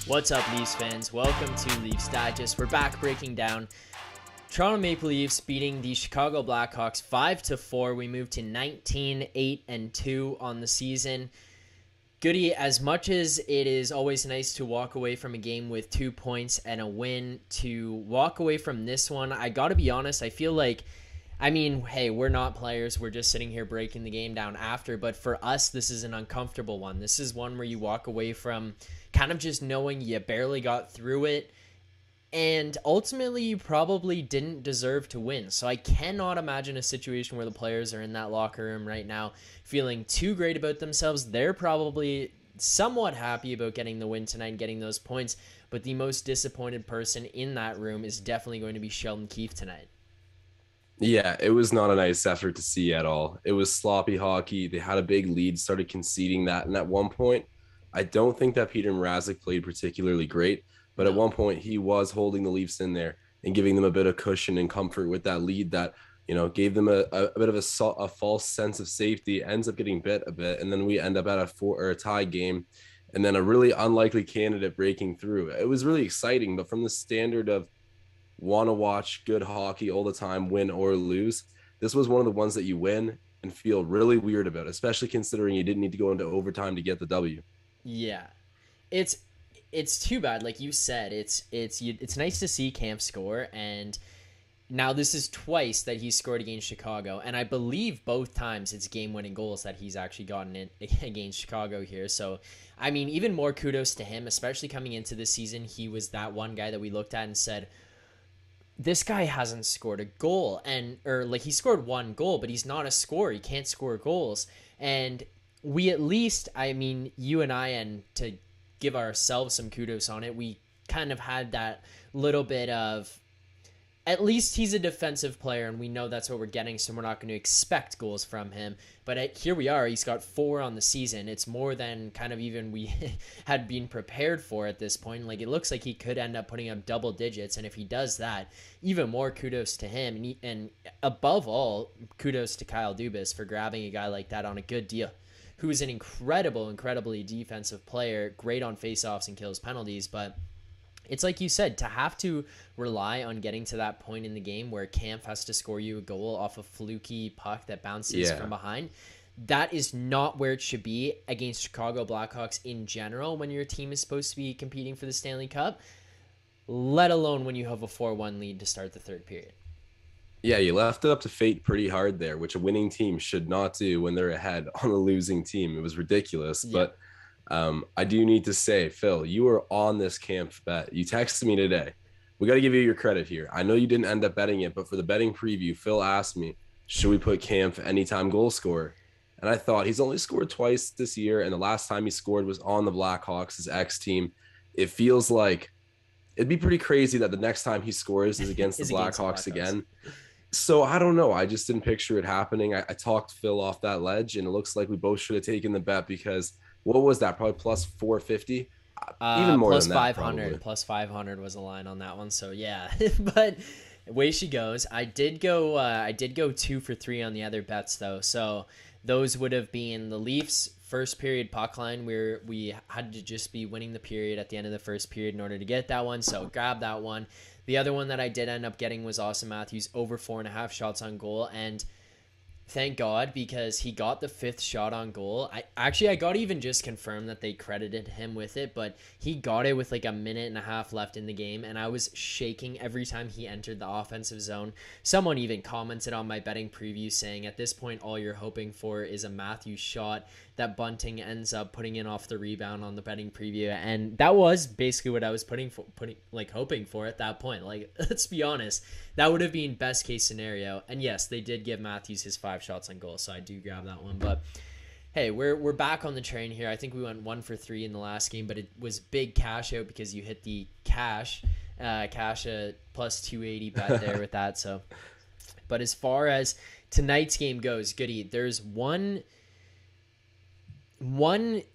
What's up, Leafs fans? Welcome to Leafs Digest. We're back breaking down Toronto Maple Leafs beating the Chicago Blackhawks 5-4. We moved to 19-8-2 on the season. Goody, as much as it is always nice to walk away from a game with 2 points and a win, to walk away from this one, I gotta be honest, I feel like, hey, we're not players. We're just sitting here breaking the game down after. But for us, this is an uncomfortable one. This is one where you walk away from kind of just knowing you barely got through it. And ultimately, you probably didn't deserve to win. So I cannot imagine a situation where the players are in that locker room right now feeling too great about themselves. They're probably somewhat happy about getting the win tonight and getting those points. But the most disappointed person in that room is definitely going to be Sheldon Keefe tonight. Yeah, it was not a nice effort to see at all. It was sloppy hockey. They had a big lead, started conceding that. And at one point, I don't think that Peter Mrazek played particularly great, but at No. one point he was holding the Leafs in there and giving them a bit of cushion and comfort with that lead that, gave them a bit of a false sense of safety, ends up getting bit a bit. And then we end up at a tie game and then a really unlikely candidate breaking through. It was really exciting, but from the standard of want to watch good hockey all the time, win or lose, this was one of the ones that you win and feel really weird about, especially considering you didn't need to go into overtime to get the W. Yeah. It's too bad, like you said. It's nice to see Kampf score, and now this is twice that he scored against Chicago, and I believe both times it's game-winning goals that he's actually gotten in against Chicago here. So, even more kudos to him, especially coming into this season. He was that one guy that we looked at and said, this guy hasn't scored a goal, he scored one goal, but he's not a scorer. He can't score goals. And we at least, you and I, and to give ourselves some kudos on it, we kind of had that little bit of, at least he's a defensive player, and we know that's what we're getting, so we're not going to expect goals from him. But here we are. He's got 4 on the season. It's more than kind of even we had been prepared for at this point. Like, it looks like he could end up putting up double digits, and if he does that, even more kudos to him. And above all, kudos to Kyle Dubas for grabbing a guy like that on a good deal, who is an incredibly defensive player, great on faceoffs and kills penalties, but it's like you said, to have to rely on getting to that point in the game where Kampf has to score you a goal off a fluky puck that bounces from behind, that is not where it should be against Chicago Blackhawks in general when your team is supposed to be competing for the Stanley Cup, let alone when you have a 4-1 lead to start the third period. Yeah, you left it up to fate pretty hard there, which a winning team should not do when they're ahead on a losing team. It was ridiculous, but I do need to say, Phil, you were on this Kampf bet. You texted me today. We got to give you your credit here. I know you didn't end up betting it, but for the betting preview, Phil asked me, should we put Kampf anytime goal scorer? And I thought he's only scored twice this year, and the last time he scored was on the Blackhawks, his ex-team. It feels like it'd be pretty crazy that the next time he scores is against the Blackhawks again. So I don't know. I just didn't picture it happening. I talked Phil off that ledge, and it looks like we both should have taken the bet because what was that? Probably plus 450, even more plus than 500. that. Probably. Plus 500 was a line on that one. So yeah, but away she goes. I did go 2 for 3 on the other bets though. So those would have been the Leafs first period puck line, where we had to just be winning the period at the end of the first period in order to get that one. So grab that one. The other one that I did end up getting was Austin Matthews over 4.5 shots on goal, and thank God, because he got the 5th shot on goal. I got even just confirmed that they credited him with it, but he got it with like a minute and a half left in the game, and I was shaking every time he entered the offensive zone. Someone even commented on my betting preview saying, at this point, all you're hoping for is a Matthews shot that Bunting ends up putting in off the rebound on the betting preview, and that was basically what I was hoping for at that point. Like, let's be honest, that would have been best case scenario. And yes, they did give Matthews his 5 shots on goal, so I do grab that one. But hey, we're back on the train here. I think we went 1 for 3 in the last game, but it was big cash out because you hit the cash plus 280 bet there with that. So, but as far as tonight's game goes, Goody, there's one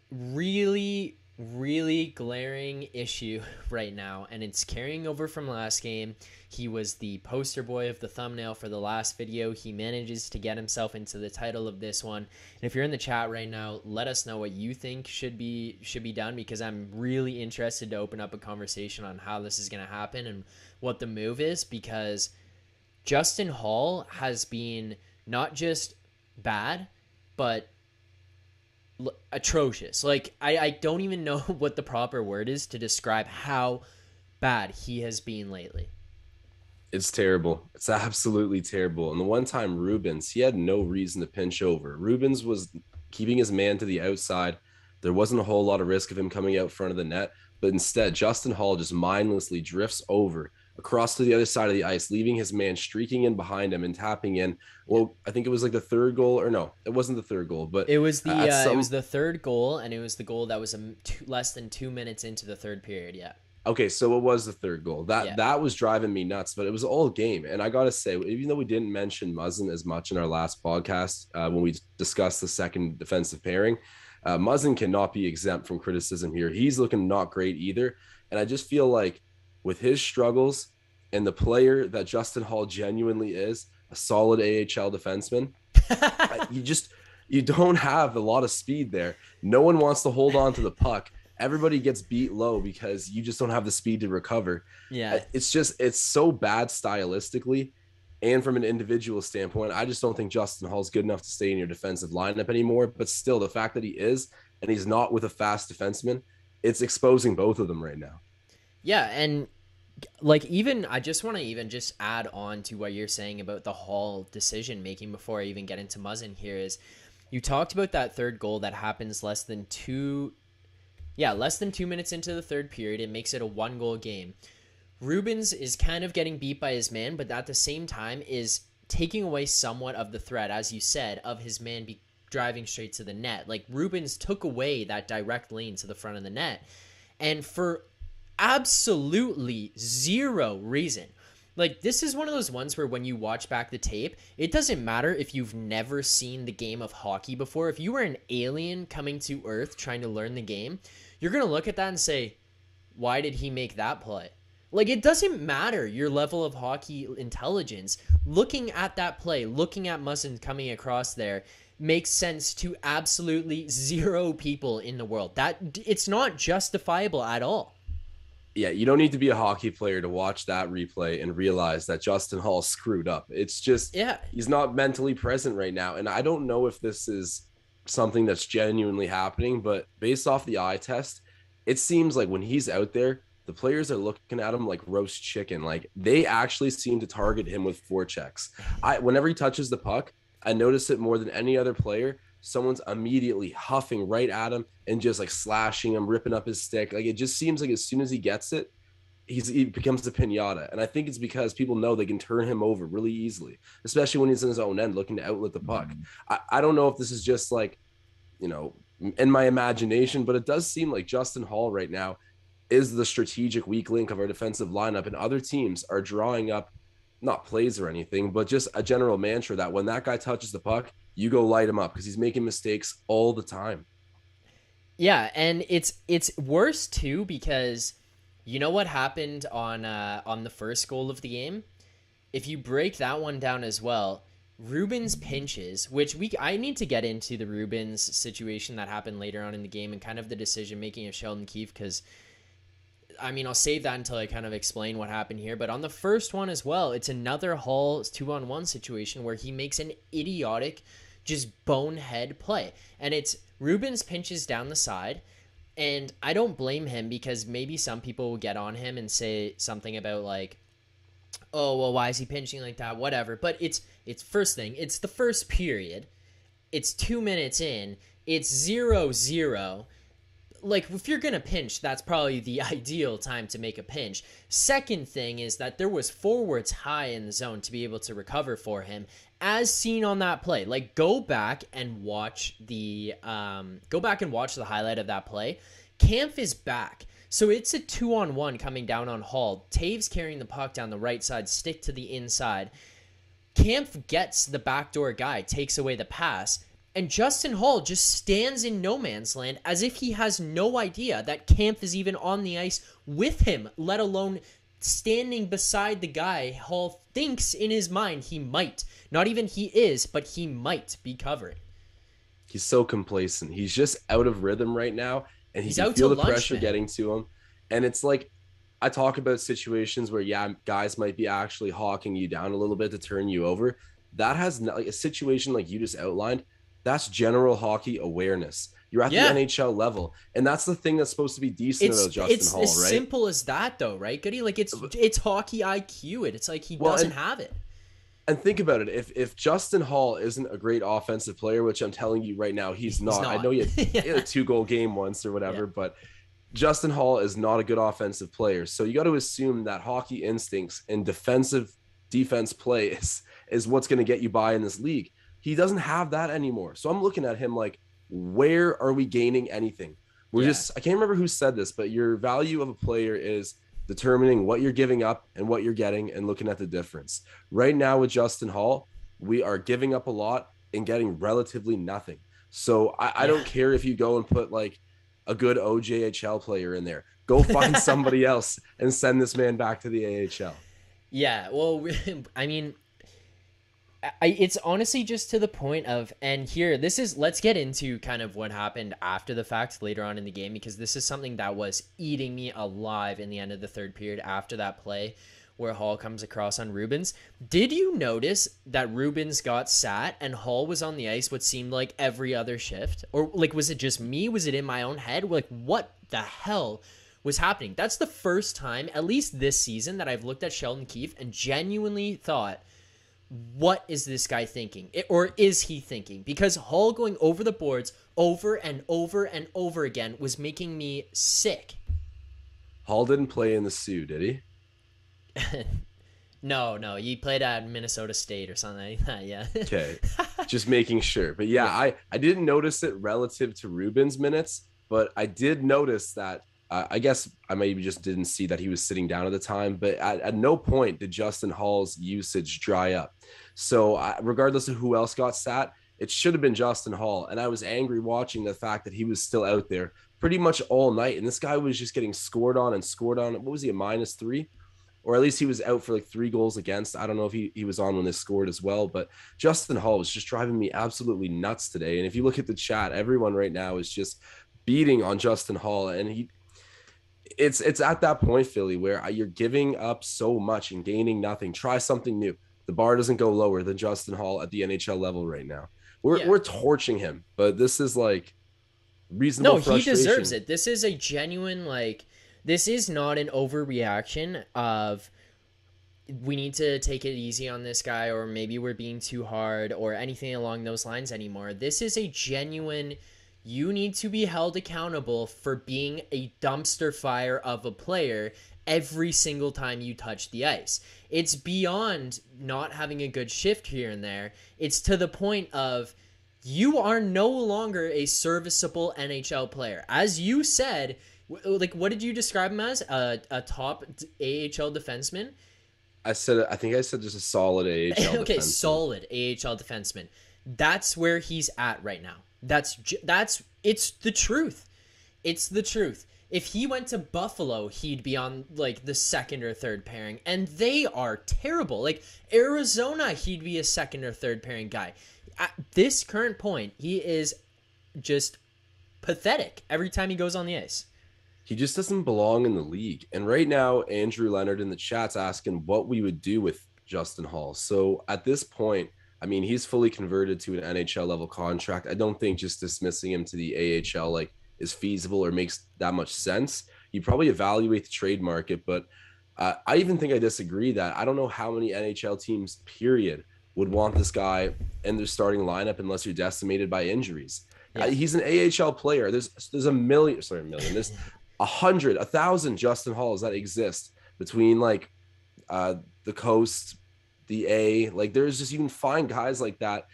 really really glaring issue right now, and it's carrying over from last game. He was the poster boy of the thumbnail for the last video. He manages to get himself into the title of this one. And if you're in the chat right now, let us know what you think should be done, because I'm really interested to open up a conversation on how this is going to happen and what the move is, because Justin Holl has been not just bad, but atrocious. Like, I don't even know what the proper word is to describe how bad he has been lately. It's terrible. It's absolutely terrible. And the one time Rubens, he had no reason to pinch over. Rubens was keeping his man to the outside. There wasn't a whole lot of risk of him coming out front of the net, but instead Justin Holl just mindlessly drifts over across to the other side of the ice, leaving his man streaking in behind him and tapping in. Well, I think it was like the third goal, or no, it wasn't the third goal, but it was the third goal, and it was the goal that was less than 2 minutes into the third period. Yeah. Okay, so it was the third goal. That was driving me nuts, but it was all game. And I got to say, even though we didn't mention Muzzin as much in our last podcast, when we discussed the second defensive pairing, Muzzin cannot be exempt from criticism here. He's looking not great either. And I just feel like with his struggles and the player that Justin Holl genuinely is, a solid AHL defenseman, you don't have a lot of speed there. No one wants to hold on to the puck. Everybody gets beat low because you just don't have the speed to recover. Yeah. It's so bad stylistically and from an individual standpoint. I just don't think Justin Holl's good enough to stay in your defensive lineup anymore. But still, the fact that he is, and he's not with a fast defenseman, it's exposing both of them right now. Yeah, and like, even I just want to even just add on to what you're saying about the Holl decision making before I even get into Muzzin here is, you talked about that third goal that happens less than 2 minutes into the third period. It makes it a 1-goal game. Rubens is kind of getting beat by his man, but at the same time is taking away somewhat of the threat, as you said, of his man driving straight to the net. Like, Rubens took away that direct lane to the front of the net, and for absolutely zero reason. Like, this is one of those ones where when you watch back the tape, it doesn't matter if you've never seen the game of hockey before. If you were an alien coming to Earth trying to learn the game, you're going to look at that and say, why did he make that play? Like, it doesn't matter your level of hockey intelligence. Looking at that play, looking at Muzzin coming across there, makes sense to absolutely zero people in the world. It's not justifiable at all. Yeah, you don't need to be a hockey player to watch that replay and realize that Justin Holl screwed up. It's just, he's not mentally present right now. And I don't know if this is something that's genuinely happening, but based off the eye test, it seems like when he's out there, the players are looking at him like roast chicken. Like, they actually seem to target him with forechecks. Whenever he touches the puck, I notice it more than any other player. Someone's immediately huffing right at him and just like slashing him, ripping up his stick. Like, it just seems like as soon as he gets it, he becomes a pinata. And I think it's because people know they can turn him over really easily, especially when he's in his own end looking to outlet the puck. I don't know if this is just like, in my imagination, but it does seem like Justin Holl right now is the strategic weak link of our defensive lineup, and other teams are drawing up not plays or anything, but just a general mantra that when that guy touches the puck, you go light him up because he's making mistakes all the time. Yeah, and it's worse too because you know what happened on the first goal of the game? If you break that one down as well, Rubens pinches, which I need to get into the Rubens situation that happened later on in the game and kind of the decision making of Sheldon Keefe, because I mean, I'll save that until I kind of explain what happened here. But on the first one as well, it's another Holl 2-on-1 situation where he makes an idiotic, just bonehead play. And it's Rubens pinches down the side. And I don't blame him, because maybe some people will get on him and say something about like, oh, well, why is he pinching like that? Whatever. But it's first thing. It's the first period. It's 2 minutes in. It's 0-0. Like, if you're going to pinch, that's probably the ideal time to make a pinch. Second thing is that there was forwards high in the zone to be able to recover for him, as seen on that play. Like, go back and watch the highlight of that play. Kampf is back. So it's a 2-on-1 coming down on Holl. Taves carrying the puck down the right side, stick to the inside. Kampf gets the backdoor guy, takes away the pass. And Justin Holl just stands in no man's land as if he has no idea that Kampf is even on the ice with him, let alone standing beside the guy Holl thinks in his mind he might. Not even he is, but he might be covering. He's so complacent. He's just out of rhythm right now, and he He's can out to feel the lunch, pressure man. getting to him. And it's like, I talk about situations where, yeah, guys might be actually hawking you down a little bit to turn you over. That has not, like a situation like you just outlined. That's general hockey awareness. You're at the Yeah. NHL level, and that's the thing that's supposed to be decent about Justin It's as Holl, right? simple as that though, right, Goody? Like it's hockey IQ. It's like he Well, doesn't have it. and think about it. If Justin Holl isn't a great offensive player, which I'm telling you right now, he's He's not. I not. know he had Yeah. a 2-goal game once or whatever, Yeah. but Justin Holl is not a good offensive player. So you got to assume that hockey instincts and defense play is what's going to get you by in this league. He doesn't have that anymore. So I'm looking at him like, where are we gaining anything? Yeah. I can't remember who said this, but your value of a player is determining what you're giving up and what you're getting and looking at the difference. Right now with Justin Holl, we are giving up a lot and getting relatively nothing. So I Yeah. don't care if you go and put like a good OJHL player in there. Go find somebody else and send this man back to the AHL. Yeah. Well, I mean, it's honestly just to the point of, and here, let's get into kind of what happened after the fact later on in the game, because this is something that was eating me alive in the end of the third period after that play where Holl comes across on Rubens. Did you notice that Rubens got sat and Holl was on the ice what seemed like every other shift? Or like, was it just me? Was it in my own head? Like, what the hell was happening? That's the first time, at least this season, that I've looked at Sheldon Keefe and genuinely thought, what is this guy thinking? Or is he thinking? Because Holl going over the boards over and over and over again was making me sick. Holl didn't play in the Sioux, did he? No, he played at Minnesota State or something like that. Yeah. Okay, just making sure. But yeah, I didn't notice it relative to Rubens' minutes, but I did notice that. I guess I maybe just didn't see that he was sitting down at the time, but at no point did Justin Holl's usage dry up. So regardless of who else got sat, it should have been Justin Holl. And I was angry watching the fact that he was still out there pretty much all night. And this guy was just getting scored on and scored on. What was he, a -3? Or at least he was out for like 3 goals against. I don't know if he was on when they scored as well, but Justin Holl was just driving me absolutely nuts today. And if you look at the chat, everyone right now is just beating on Justin Holl. And it's at that point, Philly, where you're giving up so much and gaining nothing. Try something new. The bar doesn't go lower than Justin Holl at the NHL level right now. We're torching him, but this is like reasonable. No, he deserves it. This is a genuine, like, this is not an overreaction of we need to take it easy on this guy, or maybe we're being too hard, or anything along those lines anymore. This is a genuine, you need to be held accountable for being a dumpster fire of a player every single time you touch the ice. It's beyond not having a good shift here and there. It's to the point of you are no longer a serviceable NHL player. As you said, like, what did you describe him as? A top AHL defenseman? I think I said just a solid AHL okay, defenseman. Solid AHL defenseman. That's where he's at right now. It's the truth. It's the truth. If he went to Buffalo, he'd be on like the second or third pairing, and they are terrible. Like Arizona, he'd be a second or third pairing guy. At this current point, he is just pathetic every time he goes on the ice. He just doesn't belong in the league. And right now, Andrew Leonard in the chat's asking what we would do with Justin Holl. So at this point, I mean, he's fully converted to an NHL level contract. I don't think just dismissing him to the AHL like is feasible or makes that much sense. You probably evaluate the trade market, but I even think I disagree that I don't know how many NHL teams, period, would want this guy in their starting lineup unless you're decimated by injuries. Yeah. He's an AHL player. There's a million. There's 100, 1,000 Justin Holls that exist between like the coast, the A. Like there's just, you can find guys like that.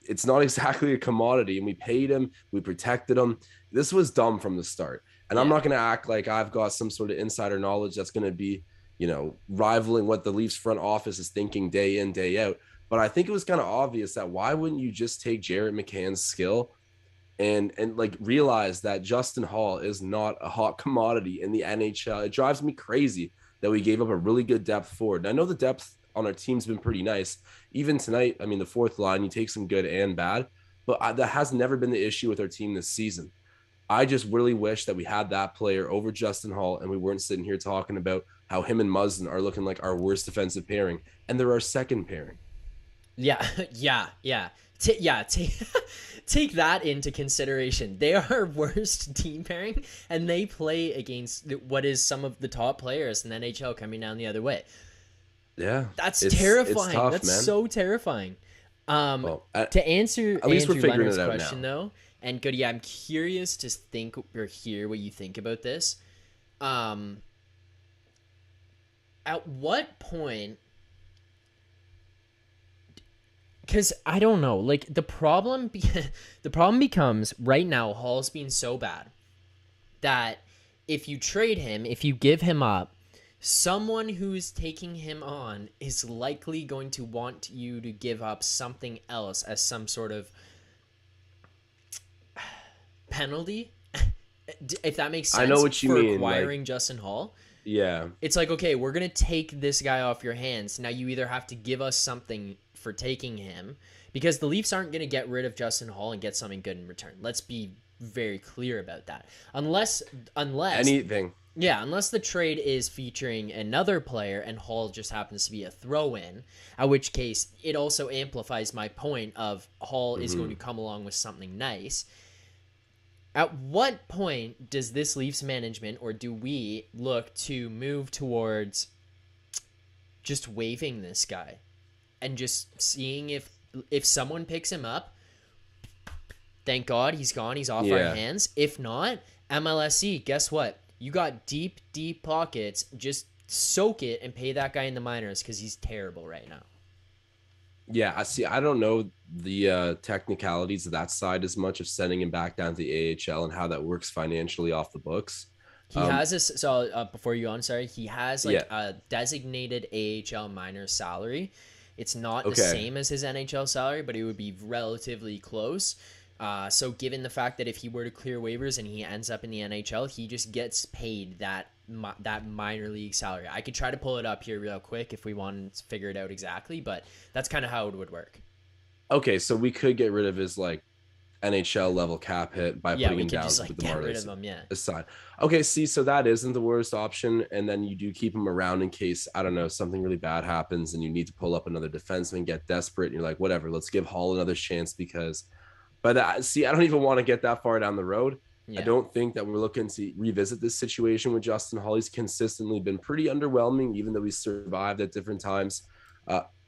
It's not exactly a commodity, and we paid him, we protected him. This was dumb from the start, and I'm not going to act like I've got some sort of insider knowledge that's going to be, rivaling what the Leafs front office is thinking day in, day out. But I think it was kind of obvious that why wouldn't you just take Jared McCann's skill and like realize that Justin Holl is not a hot commodity in the NHL. It drives me crazy that we gave up a really good depth forward. And I know the depth on our team's been pretty nice. Even tonight, I mean, the fourth line, you take some good and bad, but that has never been the issue with our team this season. I just really wish that we had that player over Justin Holl and we weren't sitting here talking about how him and Muzzin are looking like our worst defensive pairing, and they're our second pairing. Yeah, yeah. Take that into consideration. They are our worst team pairing, and they play against what is some of the top players in the NHL coming down the other way. Yeah, that's terrifying. Tough, that's man. So terrifying. To answer at least Andrew we're figuring Leonard's it out question, now. though, and Goody, I'm curious to think or hear what you think about this. At what point? Because I don't know, like the problem becomes right now Holl's being so bad that if you trade him, if you give him up, someone who's taking him on is likely going to want you to give up something else as some sort of penalty, if that makes sense. I know what you mean. Acquiring like, Justin Holl. Yeah. It's like, okay, we're going to take this guy off your hands. Now you either have to give us something for taking him, because the Leafs aren't going to get rid of Justin Holl and get something good in return. Let's be very clear about that. Unless anything. Yeah, unless the trade is featuring another player and Holl just happens to be a throw-in, at which case it also amplifies my point of Holl is going to come along with something nice. At what point does this Leafs management, or do we look to move towards just waiving this guy and just seeing if someone picks him up? Thank God he's gone. He's off our hands. If not, MLSE, guess what? You got deep, deep pockets. Just soak it and pay that guy in the minors because he's terrible right now. Yeah, I don't know the technicalities of that side as much of sending him back down to the AHL and how that works financially off the books. He has this. So before you go on, sorry, he has like a designated AHL minor salary. It's not the same as his NHL salary, but it would be relatively close. So given the fact that if he were to clear waivers and he ends up in the NHL, he just gets paid that minor league salary. I could try to pull it up here real quick if we want to figure it out exactly, but that's kind of how it would work. Okay, so we could get rid of his like NHL level cap hit by putting him down just, like, with the get Marlies rid of him, aside. Okay, see, so that isn't the worst option, and then you do keep him around in case, I don't know, something really bad happens and you need to pull up another defenseman, get desperate, and you're like, whatever, let's give Holl another chance because I don't even want to get that far down the road. I don't think that we're looking to revisit this situation with Justin Holl. He's consistently been pretty underwhelming, even though he's survived at different times.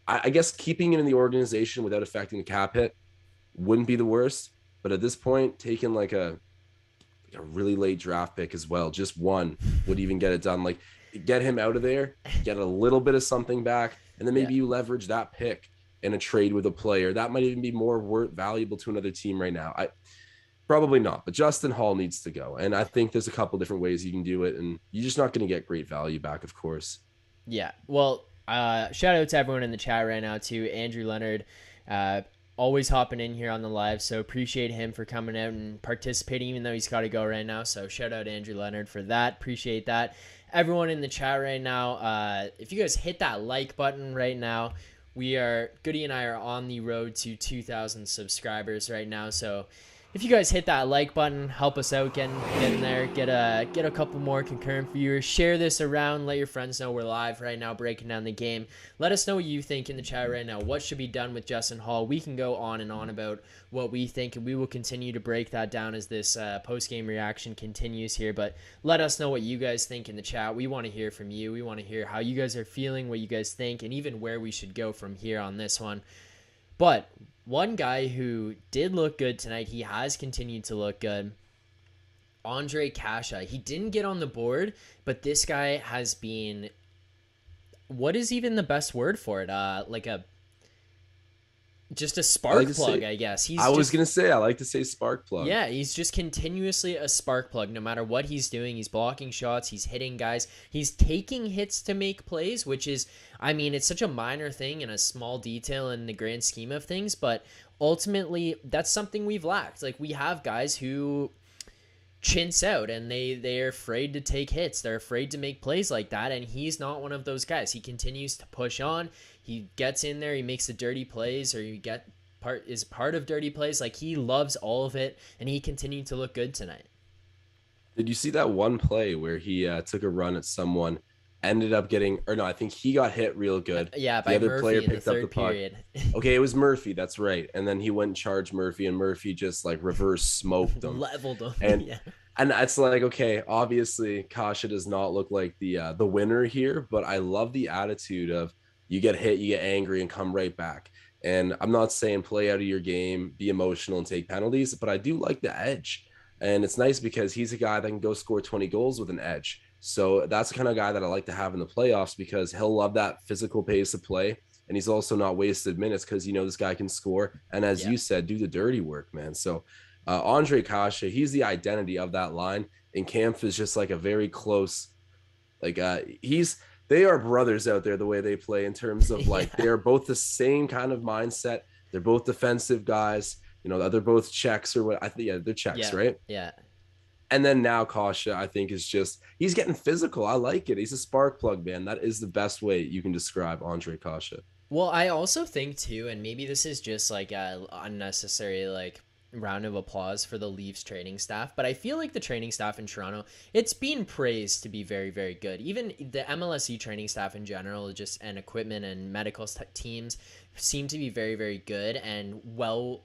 I guess keeping him in the organization without affecting the cap hit wouldn't be the worst. But at this point, taking like a really late draft pick as well, just one would even get it done. Like, get him out of there, get a little bit of something back, and then maybe you leverage that pick in a trade with a player. That might even be more valuable to another team right now. Probably not, but Justin Holl needs to go. And I think there's a couple different ways you can do it, and you're just not going to get great value back, of course. Yeah. Well, shout out to everyone in the chat right now, too. Andrew Leonard, always hopping in here on the live, so appreciate him for coming out and participating, even though he's got to go right now. So shout out Andrew Leonard for that. Appreciate that. Everyone in the chat right now, if you guys hit that like button right now, Goody and I are on the road to 2,000 subscribers right now, so if you guys hit that like button, help us out getting there, get a couple more concurrent viewers, share this around, let your friends know we're live right now breaking down the game. Let us know what you think in the chat right now. What should be done with Justin Holl? We can go on and on about what we think, and we will continue to break that down as this post-game reaction continues here, but let us know what you guys think in the chat. We want to hear from you. We want to hear how you guys are feeling, what you guys think, and even where we should go from here on this one. But one guy who did look good tonight, he has continued to look good, Ondrej Kase. He didn't get on the board, but this guy has been, what is even the best word for it? Like a just a I like to spark plug, say, I guess. I was gonna say, I like to say spark plug. Yeah, he's just continuously a spark plug. No matter what he's doing, he's blocking shots, he's hitting guys, he's taking hits to make plays, which is, I mean, it's such a minor thing and a small detail in the grand scheme of things, but ultimately, that's something we've lacked. Like, we have guys who chintz out and they're afraid to take hits, they're afraid to make plays like that, and he's not one of those guys. He continues to push on, he gets in there, he makes the dirty plays, or is part of dirty plays. Like, he loves all of it, and he continued to look good tonight. Did you see that one play where he took a run at someone, ended up getting, or no, I think he got hit real good. Yeah, The by other Murphy player in the picked up the third puck. period. Okay, it was Murphy. That's right. And then he went and charged Murphy, and Murphy just like reverse smoked him. Leveled him. And Yeah. and it's like, okay, obviously Kasha does not look like the winner here, but I love the attitude of you get hit, you get angry, and come right back. And I'm not saying play out of your game, be emotional, and take penalties, but I do like the edge. And it's nice because he's a guy that can go score 20 goals with an edge. So that's the kind of guy that I like to have in the playoffs because he'll love that physical pace of play. And he's also not wasted minutes because, you know, this guy can score. And as Yeah. you said, do the dirty work, man. So Andre Kasha, he's the identity of that line. And Kampf is just like a very close, like they are brothers out there the way they play in terms of like Yeah. they're both the same kind of mindset. They're both defensive guys. You know, they're both Czechs or what I think. Yeah, they're Czechs, Yeah. right? Yeah. And then now Kasha, I think, is just he's getting physical. I like it. He's a spark plug, man. That is the best way you can describe Andre Kasha. Well, I also think too, and maybe this is just like a unnecessary like round of applause for the Leafs training staff, but I feel like the training staff in Toronto, it's been praised to be very, very good. Even the MLSE training staff in general, just and equipment and medical teams seem to be very, very good and well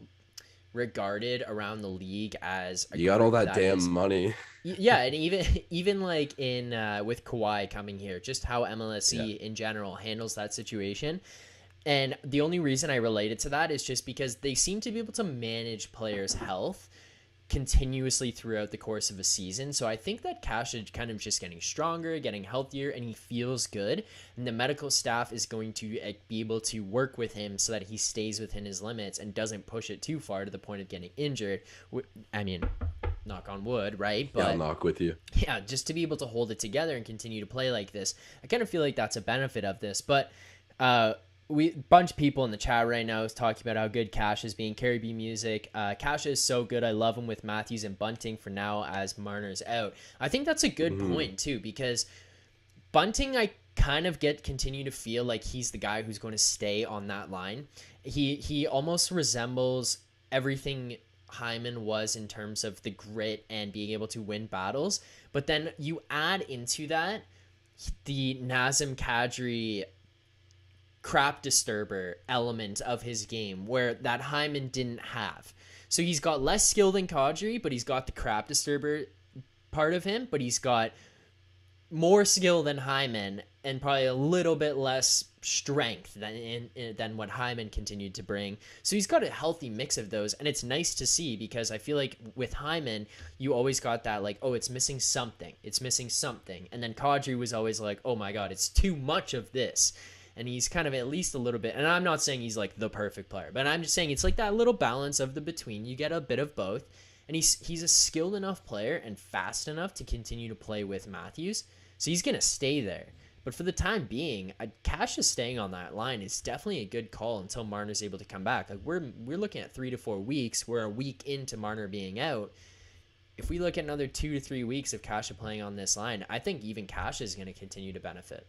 regarded around the league as you got all that damn money. Yeah, and even like in with Kawhi coming here, just how MLSE Yeah. in general handles that situation. And the only reason I relate it to that is just because they seem to be able to manage players' health continuously throughout the course of a season. So I think that Cash is kind of just getting stronger, getting healthier, and he feels good. And the medical staff is going to be able to work with him so that he stays within his limits and doesn't push it too far to the point of getting injured. I mean, knock on wood, right? But yeah, I'll knock with you. Yeah, just to be able to hold it together and continue to play like this. I kind of feel like that's a benefit of this. But bunch of people in the chat right now is talking about how good Cash is being. Carrie B Music. Cash is so good. I love him with Matthews and Bunting for now as Marner's out. I think that's a good point too, because Bunting, I kind of continue to feel like he's the guy who's going to stay on that line. He almost resembles everything Hyman was in terms of the grit and being able to win battles. But then you add into that the Nazem Kadri crap disturber element of his game where that Hyman didn't have. So he's got less skill than Kadri, but he's got the crap disturber part of him, but he's got more skill than Hyman and probably a little bit less strength than what Hyman continued to bring. So he's got a healthy mix of those, and it's nice to see because I feel like with Hyman, you always got that like, oh, it's missing something. It's missing something. And then Kadri was always like, oh my God, it's too much of this. And he's kind of at least a little bit, and I'm not saying he's like the perfect player, but I'm just saying it's like that little balance of the between. You get a bit of both, and he's a skilled enough player and fast enough to continue to play with Matthews, so he's going to stay there. But for the time being, Cash is staying on that line is definitely a good call until Marner's able to come back. Like we're looking at 3 to 4 weeks. We're a week into Marner being out. If we look at another 2 to 3 weeks of Cash playing on this line, I think even Cash is going to continue to benefit.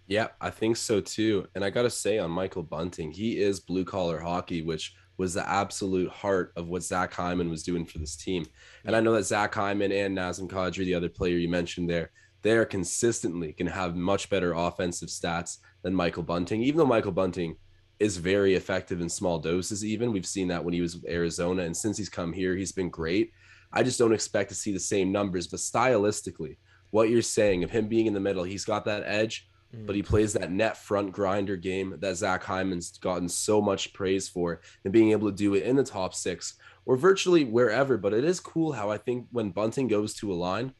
Yeah, I think so too. And I got to say on Michael Bunting, he is blue collar hockey, which was the absolute heart of what Zach Hyman was doing for this team. And I know that Zach Hyman and Nazem Kadri, the other player you mentioned there, they are consistently going to have much better offensive stats than Michael Bunting, even though Michael Bunting is very effective in small doses. Even we've seen that when he was with Arizona. And since he's come here, he's been great. I just don't expect to see the same numbers, but stylistically, what you're saying of him being in the middle, he's got that edge. But he plays that net front grinder game that Zach Hyman's gotten so much praise for, and being able to do it in the top 6 or virtually wherever. But it is cool how I think when Bunting goes to a line,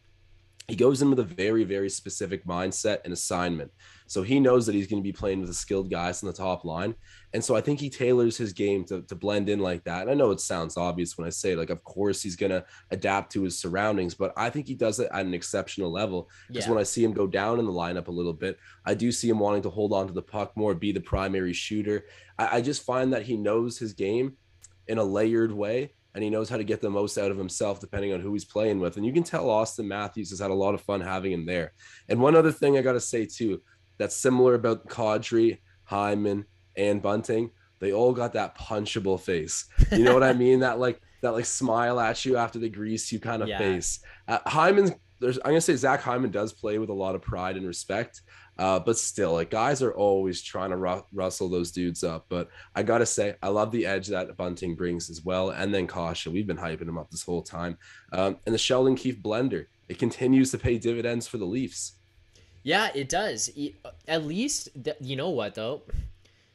he goes in with a very, very specific mindset and assignment. So he knows that he's going to be playing with the skilled guys on the top line. And so I think he tailors his game to blend in like that. And I know it sounds obvious when I say it, like, of course he's going to adapt to his surroundings, but I think he does it at an exceptional level. Because Yeah. when I see him go down in the lineup a little bit, I do see him wanting to hold on to the puck more, be the primary shooter. I just find that he knows his game in a layered way, and he knows how to get the most out of himself depending on who he's playing with. And you can tell Austin Matthews has had a lot of fun having him there. And one other thing I got to say too, that's similar about Kadri, Hyman, and Bunting. They all got that punchable face. You know what I mean? That smile at you after they grease you kind of Yeah. face. Hyman's I'm gonna say Zach Hyman does play with a lot of pride and respect. But still, like, guys are always trying to rustle those dudes up. But I gotta say, I love the edge that Bunting brings as well. And then Kasha, we've been hyping him up this whole time. And the Sheldon Keefe blender, it continues to pay dividends for the Leafs. Yeah, it does. At least, you know what, though?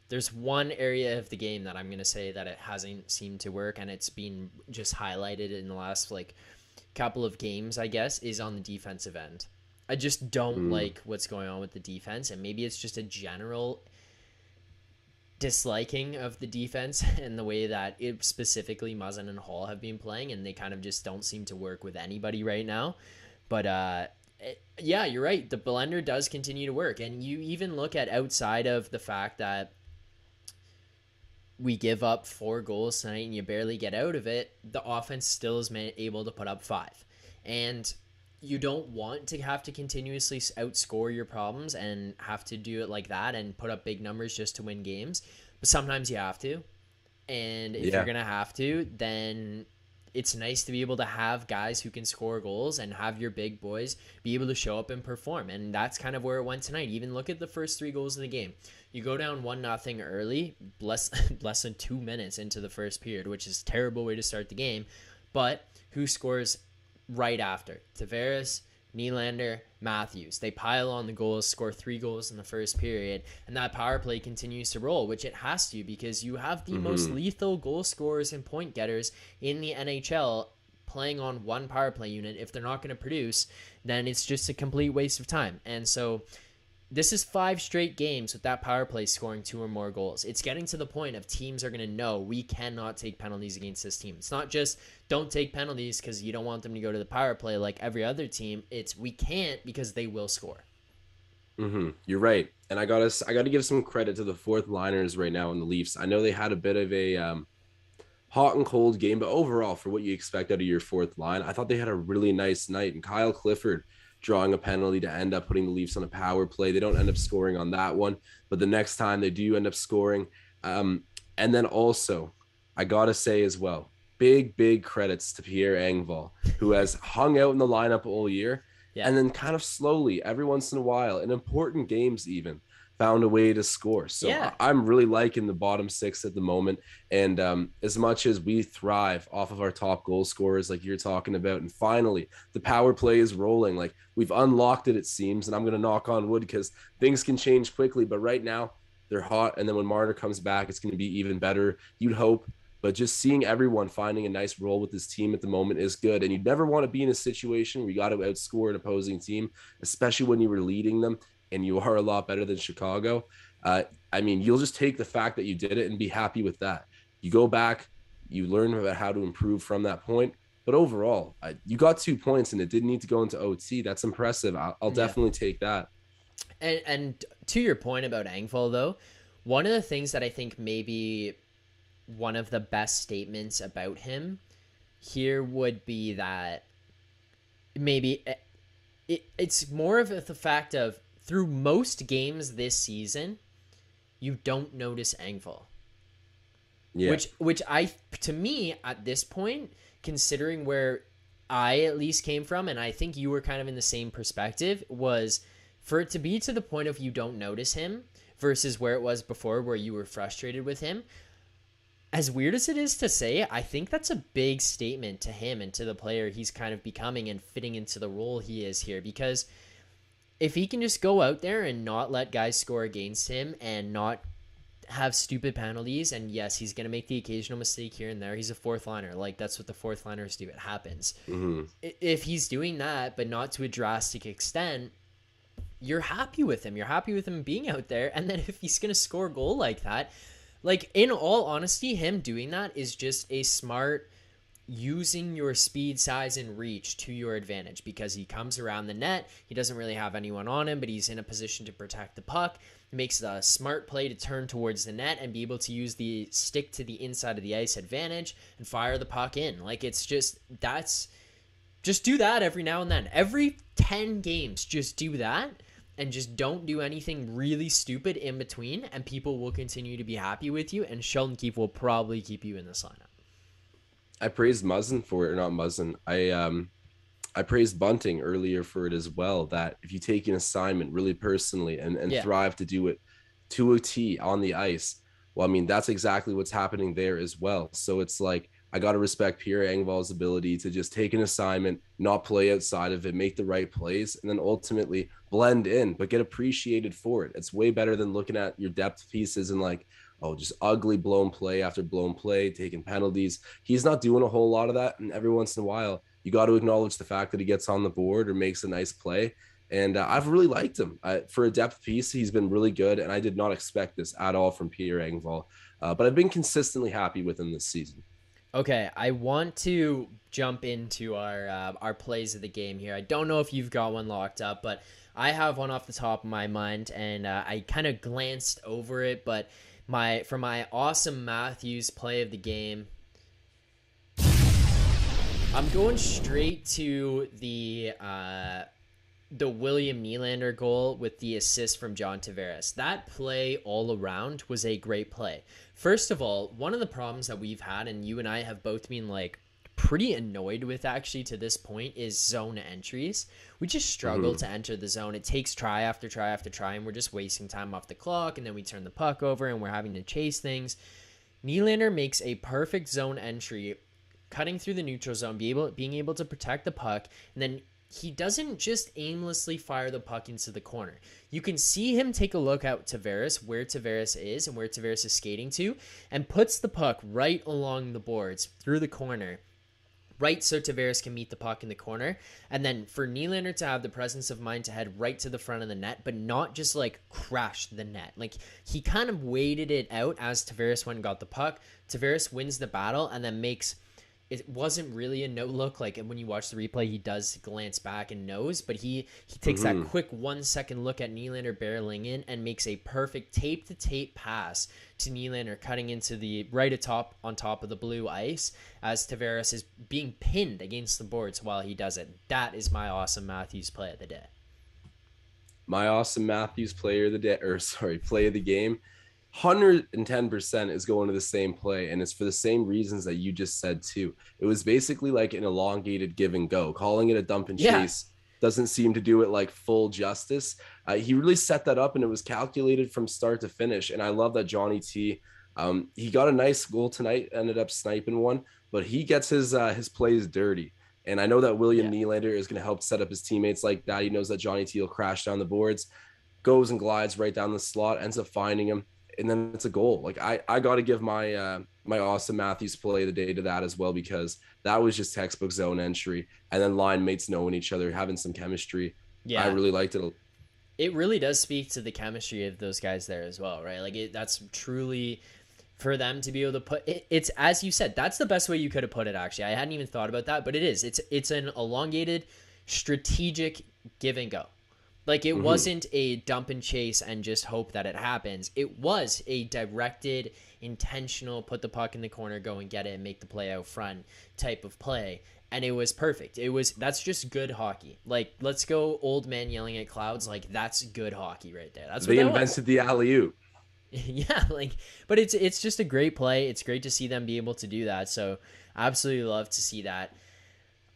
There's one area of the game that I'm going to say that it hasn't seemed to work, and it's been just highlighted in the last, like, couple of games, I guess, is on the defensive end. I just don't like what's going on with the defense, and maybe it's just a general disliking of the defense and the way that it specifically Muzzin and Holl have been playing, and they kind of just don't seem to work with anybody right now. But yeah, you're right. The blender does continue to work, and you even look at outside of the fact that we give up 4 goals tonight and you barely get out of it, the offense still is able to put up 5. And you don't want to have to continuously outscore your problems and have to do it like that and put up big numbers just to win games. But sometimes you have to. And if you're going to have to, then it's nice to be able to have guys who can score goals and have your big boys be able to show up and perform. And that's kind of where it went tonight. Even look at the first 3 goals of the game. You go down 1-0 early, less than 2 minutes into the first period, which is a terrible way to start the game. But who scores right after? Tavares, Nylander, Matthews. They pile on the goals, score 3 goals in the first period, and that power play continues to roll, which it has to, because you have the most lethal goal scorers and point getters in the NHL playing on one power play unit. If they're not going to produce, then it's just a complete waste of time. And so this is 5 straight games with that power play scoring 2 or more goals. It's getting to the point of teams are going to know we cannot take penalties against this team. It's not just don't take penalties because you don't want them to go to the power play like every other team. It's we can't because they will score. You're right. And I gotta give some credit to the fourth liners right now in the Leafs. I know they had a bit of a hot and cold game, but overall, for what you expect out of your fourth line, I thought they had a really nice night. And Kyle Clifford drawing a penalty to end up putting the Leafs on a power play. They don't end up scoring on that one, but the next time they do end up scoring. And then also, I gotta say as well, big credits to Pierre Engvall, who has hung out in the lineup all year. Yeah. And then kind of slowly, every once in a while, in important games even, found a way to score. So Yeah. I'm really liking the bottom 6 at the moment. And as much as we thrive off of our top goal scorers, like you're talking about, and finally the power play is rolling, like we've unlocked it, it seems. And I'm going to knock on wood because things can change quickly. But right now they're hot. And then when Marner comes back, it's going to be even better, you'd hope. But just seeing everyone finding a nice role with this team at the moment is good. And you never want to be in a situation where you got to outscore an opposing team, especially when you were leading them and you are a lot better than Chicago. I mean, you'll just take the fact that you did it and be happy with that. You go back, you learn about how to improve from that point. But overall, you got 2 points and it didn't need to go into OT. That's impressive. I'll definitely take that. And to your point about Engvall, though, one of the things that I think maybe one of the best statements about him here would be that maybe it's more of the fact of through most games this season, you don't notice Engvall. Yeah. Which to me at this point, considering where I at least came from, and I think you were kind of in the same perspective, was for it to be to the point of you don't notice him versus where it was before where you were frustrated with him. As weird as it is to say, I think that's a big statement to him and to the player he's kind of becoming and fitting into the role he is here. Because if he can just go out there and not let guys score against him and not have stupid penalties, and yes, he's going to make the occasional mistake here and there. He's a fourth liner. Like, that's what the fourth liners do. It happens. If he's doing that, but not to a drastic extent, you're happy with him. You're happy with him being out there. And then if he's going to score a goal like that, like, in all honesty, him doing that is just a smart using your speed, size, and reach to your advantage, because he comes around the net. He doesn't really have anyone on him, but he's in a position to protect the puck. It makes a smart play to turn towards the net and be able to use the stick to the inside of the ice advantage and fire the puck in. Like, it's just do that every now and then. Every 10 games, just do that, and just don't do anything really stupid in between, and people will continue to be happy with you, and Sheldon Keefe will probably keep you in this lineup. I praised Muzzin for it, or not Muzzin. I praised Bunting earlier for it as well, that if you take an assignment really personally and thrive to do it to a T on the ice, well, I mean, that's exactly what's happening there as well. So it's like, I got to respect Pierre Engvall's ability to just take an assignment, not play outside of it, make the right plays, and then ultimately blend in, but get appreciated for it. It's way better than looking at your depth pieces and like, oh, just ugly blown play after blown play, taking penalties. He's not doing a whole lot of that. And every once in a while, you got to acknowledge the fact that he gets on the board or makes a nice play. And I've really liked him. For a depth piece, he's been really good. And I did not expect this at all from Pierre Engvall. But I've been consistently happy with him this season. Okay, I want to jump into our plays of the game here. I don't know if you've got one locked up, but I have one off the top of my mind, and I kind of glanced over it. But for my awesome Matthews play of the game, I'm going straight to the William Nylander goal with the assist from John Tavares. That play all around was a great play. First of all, one of the problems that we've had, and you and I have both been like pretty annoyed with actually to this point, is zone entries. We just struggle to enter the zone. It takes try after try after try, and we're just wasting time off the clock, and then we turn the puck over and we're having to chase things. Nylander makes a perfect zone entry, cutting through the neutral zone, being able to protect the puck, and then he doesn't just aimlessly fire the puck into the corner. You can see him take a look at Tavares, where Tavares is and where Tavares is skating to, and puts the puck right along the boards through the corner, right so Tavares can meet the puck in the corner. And then for Nylander to have the presence of mind to head right to the front of the net, but not just like crash the net. Like, he kind of waited it out as Tavares went and got the puck. Tavares wins the battle and then it wasn't really a no look. Like, when you watch the replay, he does glance back and knows, but he takes that quick 1 second look at Nylander barreling in and makes a perfect tape to tape pass to Nylander, cutting into the on top of the blue ice as Tavares is being pinned against the boards while he does it. That is my awesome Matthews play of the day. My awesome Matthews play of the game. 110% is going to the same play, and it's for the same reasons that you just said too. It was basically like an elongated give and go. Calling it a dump and chase doesn't seem to do it like full justice. He really set that up, and it was calculated from start to finish. And I love that Johnny T, he got a nice goal tonight, ended up sniping one, but he gets his plays dirty. And I know that William Nylander is going to help set up his teammates like that. He knows that Johnny T will crash down the boards, goes and glides right down the slot, ends up finding him, and then it's a goal. Like, I got to give my my awesome Matthews play of the day to that as well, because that was just textbook zone entry, and then line mates knowing each other, having some chemistry. Yeah, I really liked it. It really does speak to the chemistry of those guys there as well, right? Like, that's truly for them to be able to put it. It's, as you said, that's the best way you could have put it. Actually, I hadn't even thought about that, but it is. It's an elongated, strategic give and go. Like, it wasn't a dump and chase and just hope that it happens. It was a directed, intentional, put the puck in the corner, go and get it and make the play out front type of play. And it was perfect. That's just good hockey. Like, let's go old man yelling at clouds. Like, that's good hockey right there. That's what they invented the alley-oop. Yeah, like, but it's just a great play. It's great to see them be able to do that. So absolutely love to see that.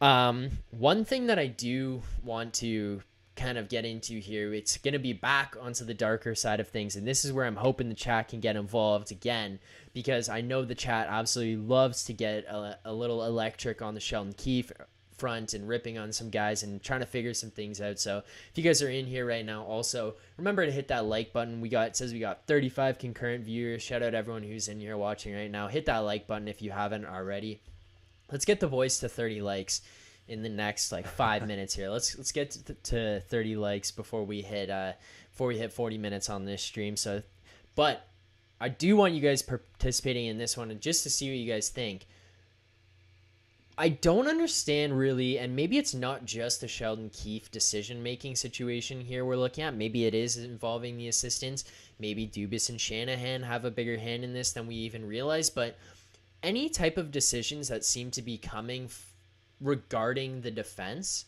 One thing that I do want to kind of get into here, it's going to be back onto the darker side of things, and this is where I'm hoping the chat can get involved again, because I know the chat absolutely loves to get a little electric on the Sheldon Keefe front and ripping on some guys and trying to figure some things out. So if you guys are in here right now, also remember to hit that like button. It says we got 35 concurrent viewers. Shout out everyone who's in here watching right now. Hit that like button if you haven't already. Let's get the boys to 30 likes in the next like 5 minutes here. Let's get to 30 likes before we hit 40 minutes on this stream. So, but I do want you guys participating in this one, and just to see what you guys think. I don't understand really, and maybe it's not just the Sheldon Keefe decision-making situation here we're looking at. Maybe it is involving the assistants. Maybe Dubas and Shanahan have a bigger hand in this than we even realize. But any type of decisions that seem to be coming regarding the defense,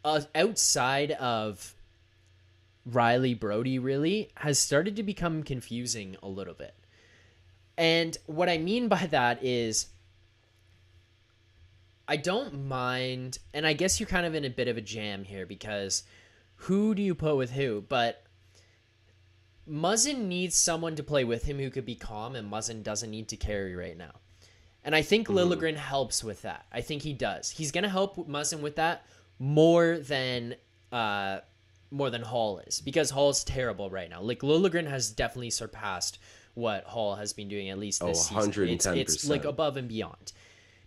outside of Riley Brody, really has started to become confusing a little bit. And what I mean by that is, I don't mind, and I guess you're kind of in a bit of a jam here because who do you put with who? But Muzzin needs someone to play with him who could be calm, and Muzzin doesn't need to carry right now. And I think Liljegren helps with that. I think he does. He's going to help Muzzin with that more than Holl is, because Holl's terrible right now. Like, Liljegren has definitely surpassed what Holl has been doing, at least this season. 110%. It's like above and beyond.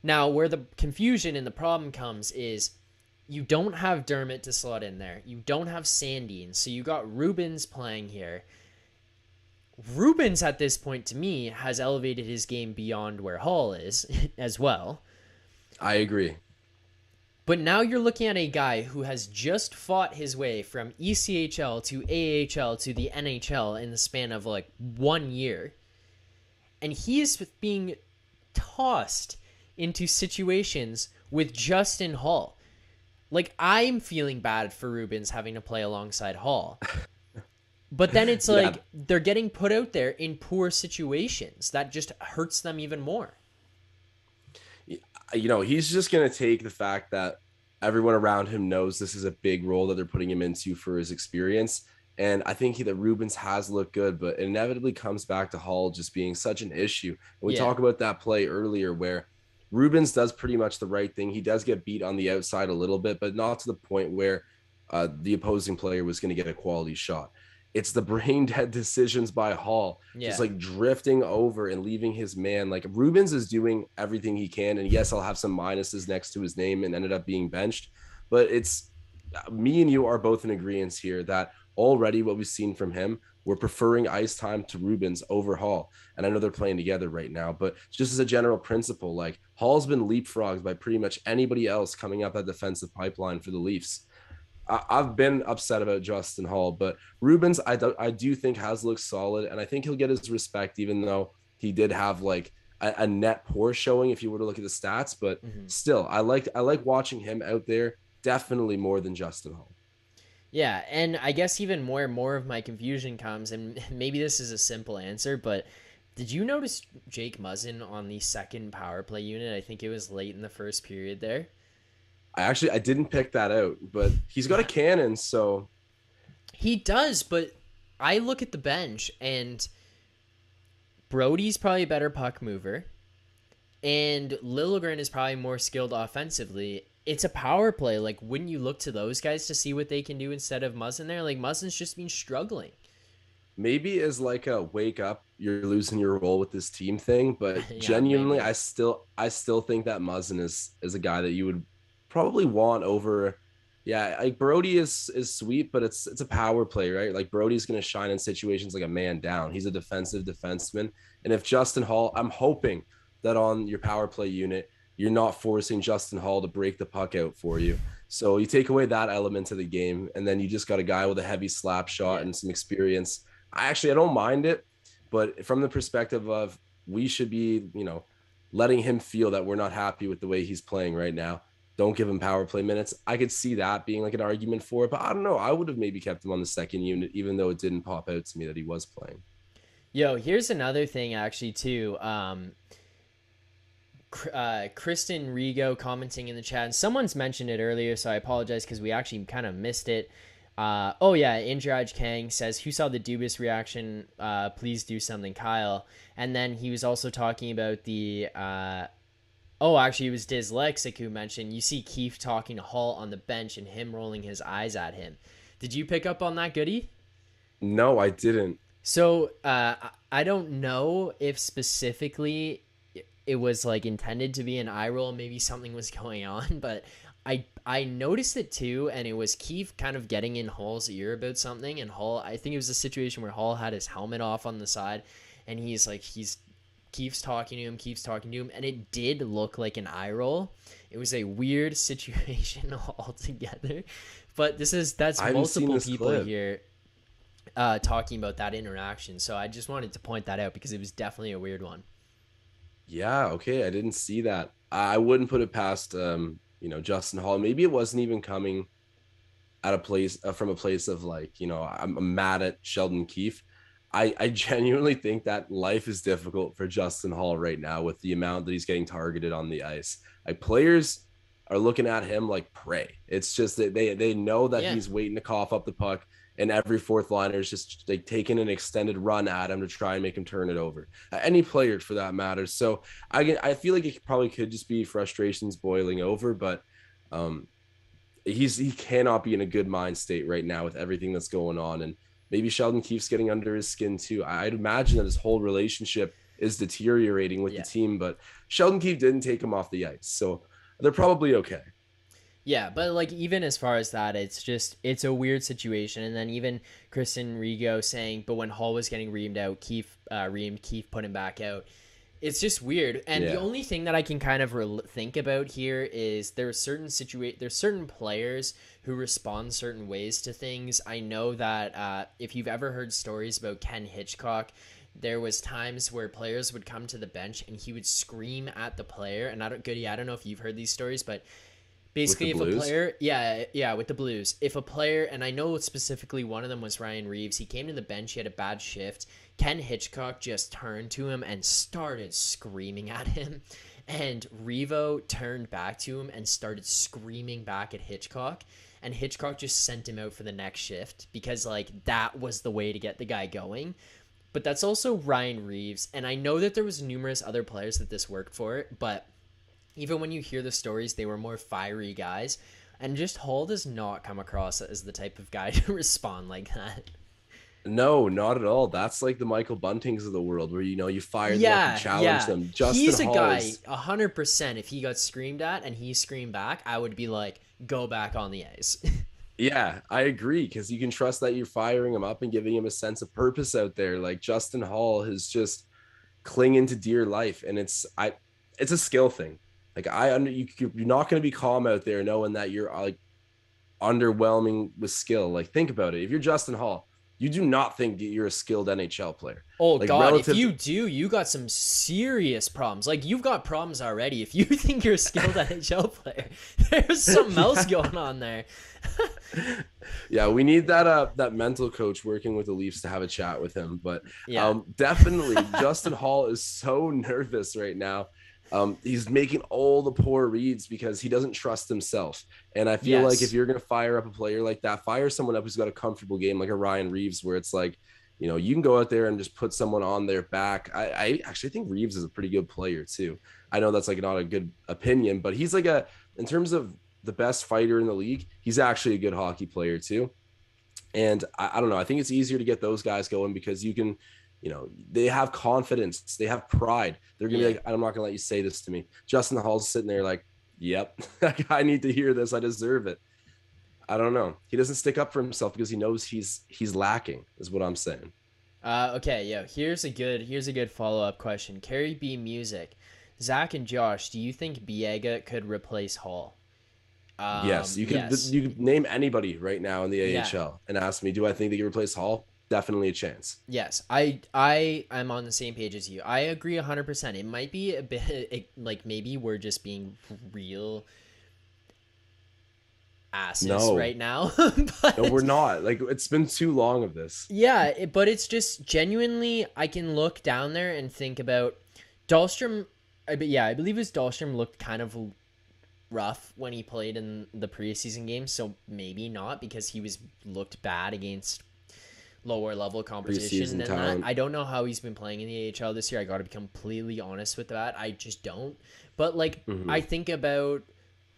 Now, where the confusion and the problem comes is you don't have Dermott to slot in there. You don't have Sandin, so you got Rubens playing here. Rubens, at this point, to me, has elevated his game beyond where Holl is as well. I agree. But now you're looking at a guy who has just fought his way from ECHL to AHL to the NHL in the span of like 1 year. And he is being tossed into situations with Justin Holl. Like, I'm feeling bad for Rubens having to play alongside Holl. But then it's like they're getting put out there in poor situations. That just hurts them even more. You know, he's just going to take the fact that everyone around him knows this is a big role that they're putting him into for his experience. And I think that Rubens has looked good, but it inevitably comes back to Holl just being such an issue. And we talk about that play earlier where Rubens does pretty much the right thing. He does get beat on the outside a little bit, but not to the point where the opposing player was going to get a quality shot. It's the brain dead decisions by Holl, just like drifting over and leaving his man. Like, Rubens is doing everything he can. And yes, I'll have some minuses next to his name and ended up being benched. But it's me and you are both in agreement here that already what we've seen from him, we're preferring ice time to Rubens over Holl. And I know they're playing together right now, but just as a general principle, like, Holl's been leapfrogged by pretty much anybody else coming up that defensive pipeline for the Leafs. I've been upset about Justin Holl, but Rubens, I do think has looked solid, and I think he'll get his respect, even though he did have like a net poor showing if you were to look at the stats. But still, I like watching him out there definitely more than Justin Holl. Yeah, and I guess even more of my confusion comes, and maybe this is a simple answer, but did you notice Jake Muzzin on the second power play unit? I think it was late in the first period there. I didn't pick that out, but he's got a cannon, so he does. But I look at the bench, and Brody's probably a better puck mover, and Liljegren is probably more skilled offensively. It's a power play. Like, wouldn't you look to those guys to see what they can do instead of Muzzin there? Like, Muzzin's just been struggling. Maybe as like a wake up, you're losing your role with this team thing, but genuinely, maybe. I still think that Muzzin is a guy that you would probably want over. Like, Brody is sweet, but it's a power play, right? Like, Brody's going to shine in situations like a man down. He's a defensive defenseman. And if Justin Holl, I'm hoping that on your power play unit, you're not forcing Justin Holl to break the puck out for you. So you take away that element of the game, and then you just got a guy with a heavy slap shot and some experience. I don't mind it, but from the perspective of we should be, letting him feel that we're not happy with the way he's playing right now. Don't give him power play minutes. I could see that being like an argument for it, but I don't know. I would have maybe kept him on the second unit, even though it didn't pop out to me that he was playing. Yo, here's another thing actually too. Kristen Rigo commenting in the chat, and someone's mentioned it earlier, so I apologize because we actually kind of missed it. Indraj Kang says, who saw the Dubas reaction? Please do something, Kyle. And then he was also talking about the Oh, actually, it was Dyslexic who mentioned you see Keefe talking to Holl on the bench and him rolling his eyes at him. Did you pick up on that, Goody? No, I didn't. So I don't know if specifically it was like intended to be an eye roll. Maybe something was going on, but I noticed it too, and it was Keefe kind of getting in Holl's ear about something, and Holl, I think it was a situation where Holl had his helmet off on the side, and he's Keefe's talking to him, and it did look like an eye roll. It was a weird situation altogether, but that's I haven't seen multiple this people clip. here talking about that interaction. So I just wanted to point that out because it was definitely a weird one. Yeah, okay, I didn't see that. I wouldn't put it past Justin Holl. Maybe it wasn't even coming at a place from a place of like, I'm mad at Sheldon Keefe. I genuinely think that life is difficult for Justin Holl right now with the amount that he's getting targeted on the ice. Like players are looking at him like prey. It's just that they know that Yeah. he's waiting to cough up the puck, and every fourth liner is just like taking an extended run at him to try and make him turn it over. Any player for that matter. So I feel like it probably could just be frustrations boiling over, but um, he cannot be in a good mind state right now with everything that's going on, and maybe Sheldon Keefe's getting under his skin too. I'd imagine that his whole relationship is deteriorating with the Yeah. team, but Sheldon Keefe didn't take him off the ice, so they're probably okay. Yeah, but like even as far as that, it's a weird situation. And then even Kristen Rigo saying, but when Hall was getting reamed out, Keefe put him back out. It's just weird. And the Yeah. only thing that I can kind of think about here is there's certain players who respond certain ways to things. I know that if you've ever heard stories about Ken Hitchcock, there was times where players would come to the bench and he would scream at the player. And I don't know if you've heard these stories, but With the basically if a Blues. player, yeah, with the Blues, if a player, and I know specifically one of them was Ryan Reeves, he came to the bench, he had a bad shift, Ken Hitchcock just turned to him and started screaming at him, and Revo turned back to him and started screaming back at Hitchcock, and Hitchcock just sent him out for the next shift because like that was the way to get the guy going. But that's also Ryan Reeves, and I know that there was numerous other players that this worked for, but even when you hear the stories, they were more fiery guys. And just Hall does not come across as the type of guy to respond like that. No, not at all. That's like the Michael Buntings of the world where you fire them up, you Yeah, challenge yeah. them. Justin He's a Holl guy, is 100%. If he got screamed at and he screamed back, I would be like, go back on the ice. Yeah, I agree because you can trust that you're firing him up and giving him a sense of purpose out there. Like Justin Holl is just clinging to dear life, and it's a skill thing. Like you're not going to be calm out there knowing that you're like underwhelming with skill. Like think about it. If you're Justin Holl, you do not think that you're a skilled NHL player. Oh Like God, if relative you to, do, you got some serious problems. Like you've got problems already. If you think you're a skilled NHL player, there's something else going on there. yeah, we need that mental coach working with the Leafs to have a chat with him. But Yeah. definitely Justin Holl is so nervous right now. He's making all the poor reads because he doesn't trust himself. And I feel like if Yes. you're going to fire up a player like that, fire someone up who's got a comfortable game like a Ryan Reeves, where it's like, you can go out there and just put someone on their back. I actually think Reeves is a pretty good player too. I know that's like not a good opinion, but he's like in terms of the best fighter in the league, he's actually a good hockey player too. And I don't know. I think it's easier to get those guys going because you can, they have confidence, they have pride. They're gonna be Yeah. like, I'm not gonna let you say this to me. Justin Hall's sitting there like, yep, I need to hear this. I deserve it. I don't know. He doesn't stick up for himself because he knows he's lacking, is what I'm saying. Okay, yeah. Here's a good follow up question. Carrie B Music, Zach and Josh, do you think Biega could replace Hall? Yes, Yes. you could name anybody right now in the Yeah. AHL and ask me, do I think they can replace Hall? Definitely a chance. Yes. I am on the same page as you. I agree 100%. It might be a bit like maybe we're just being real asses No, right now, no, we're but not. Like it's been too long of this. yeah, but it's just genuinely I can look down there and think about Dahlstrom. I believe his Dahlstrom looked kind of rough when he played in the preseason games, so maybe not because he was looked bad against lower level competition Preseason than talent. that. I don't know how he's been playing in the AHL this year. I got to be completely honest with that. I just don't. But like I think about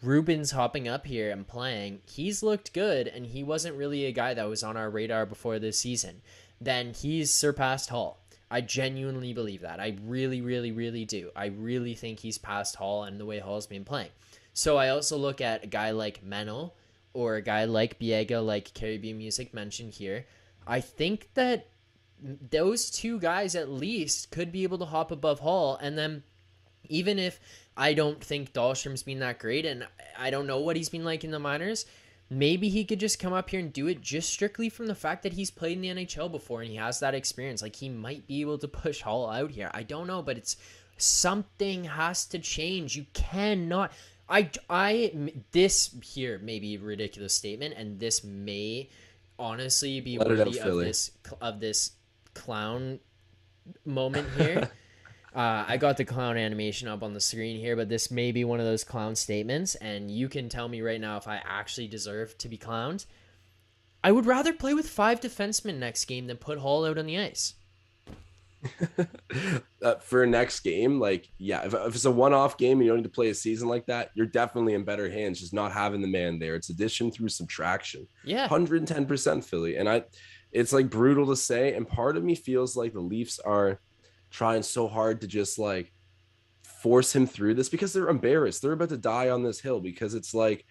Ruben's hopping up here and playing. He's looked good, and he wasn't really a guy that was on our radar before this season. Then he's surpassed Holl. I genuinely believe that. I really, really, really do. I really think he's passed Holl and the way Holl's been playing. So I also look at a guy like Meno or a guy like Biega, like Caribbean Music mentioned here. I think that those two guys at least could be able to hop above Holl. And then even if I don't think Dahlstrom's been that great and I don't know what he's been like in the minors, maybe he could just come up here and do it just strictly from the fact that he's played in the NHL before and he has that experience. Like, he might be able to push Holl out here. I don't know, but it's something has to change. You cannot. This here may be a ridiculous statement, and this may honestly be worthy of this clown moment here. I got the clown animation up on the screen here, but this may be one of those clown statements, and you can tell me right now if I actually deserve to be clowned. I would rather play with 5 defensemen next game than put Holl out on the ice. For next game, like, yeah, if it's a one-off game and you don't need to play a season like that, you're definitely in better hands just not having the man there. It's addition through subtraction. Yeah. 110% Philly. And it's like brutal to say, and part of me feels like the Leafs are trying so hard to just like force him through this because they're embarrassed. They're about to die on this hill because it's like,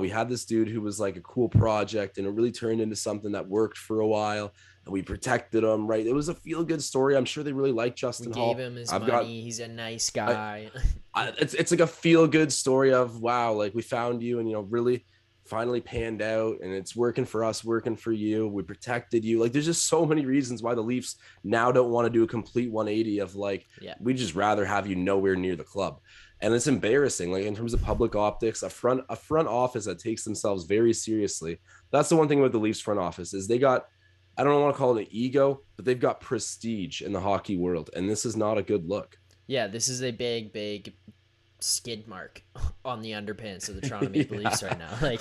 we had this dude who was like a cool project and it really turned into something that worked for a while and we protected him, right? It was a feel-good story. I'm sure they really like Justin Holl. Gave him his money. He's a nice guy. It's like a feel-good story of, wow, like we found you and, you know, really finally panned out and it's working for us, working for you. We protected you. Like, there's just so many reasons why the Leafs now don't want to do a complete 180 of like, we just rather have you nowhere near the club. And it's embarrassing, like in terms of public optics, a front office that takes themselves very seriously. That's the one thing about the Leafs front office is they got, I don't want to call it an ego, but they've got prestige in the hockey world. And this is not a good look. Yeah, this is a big, big skid mark on the underpants of the Toronto Maple Leafs right now. Like,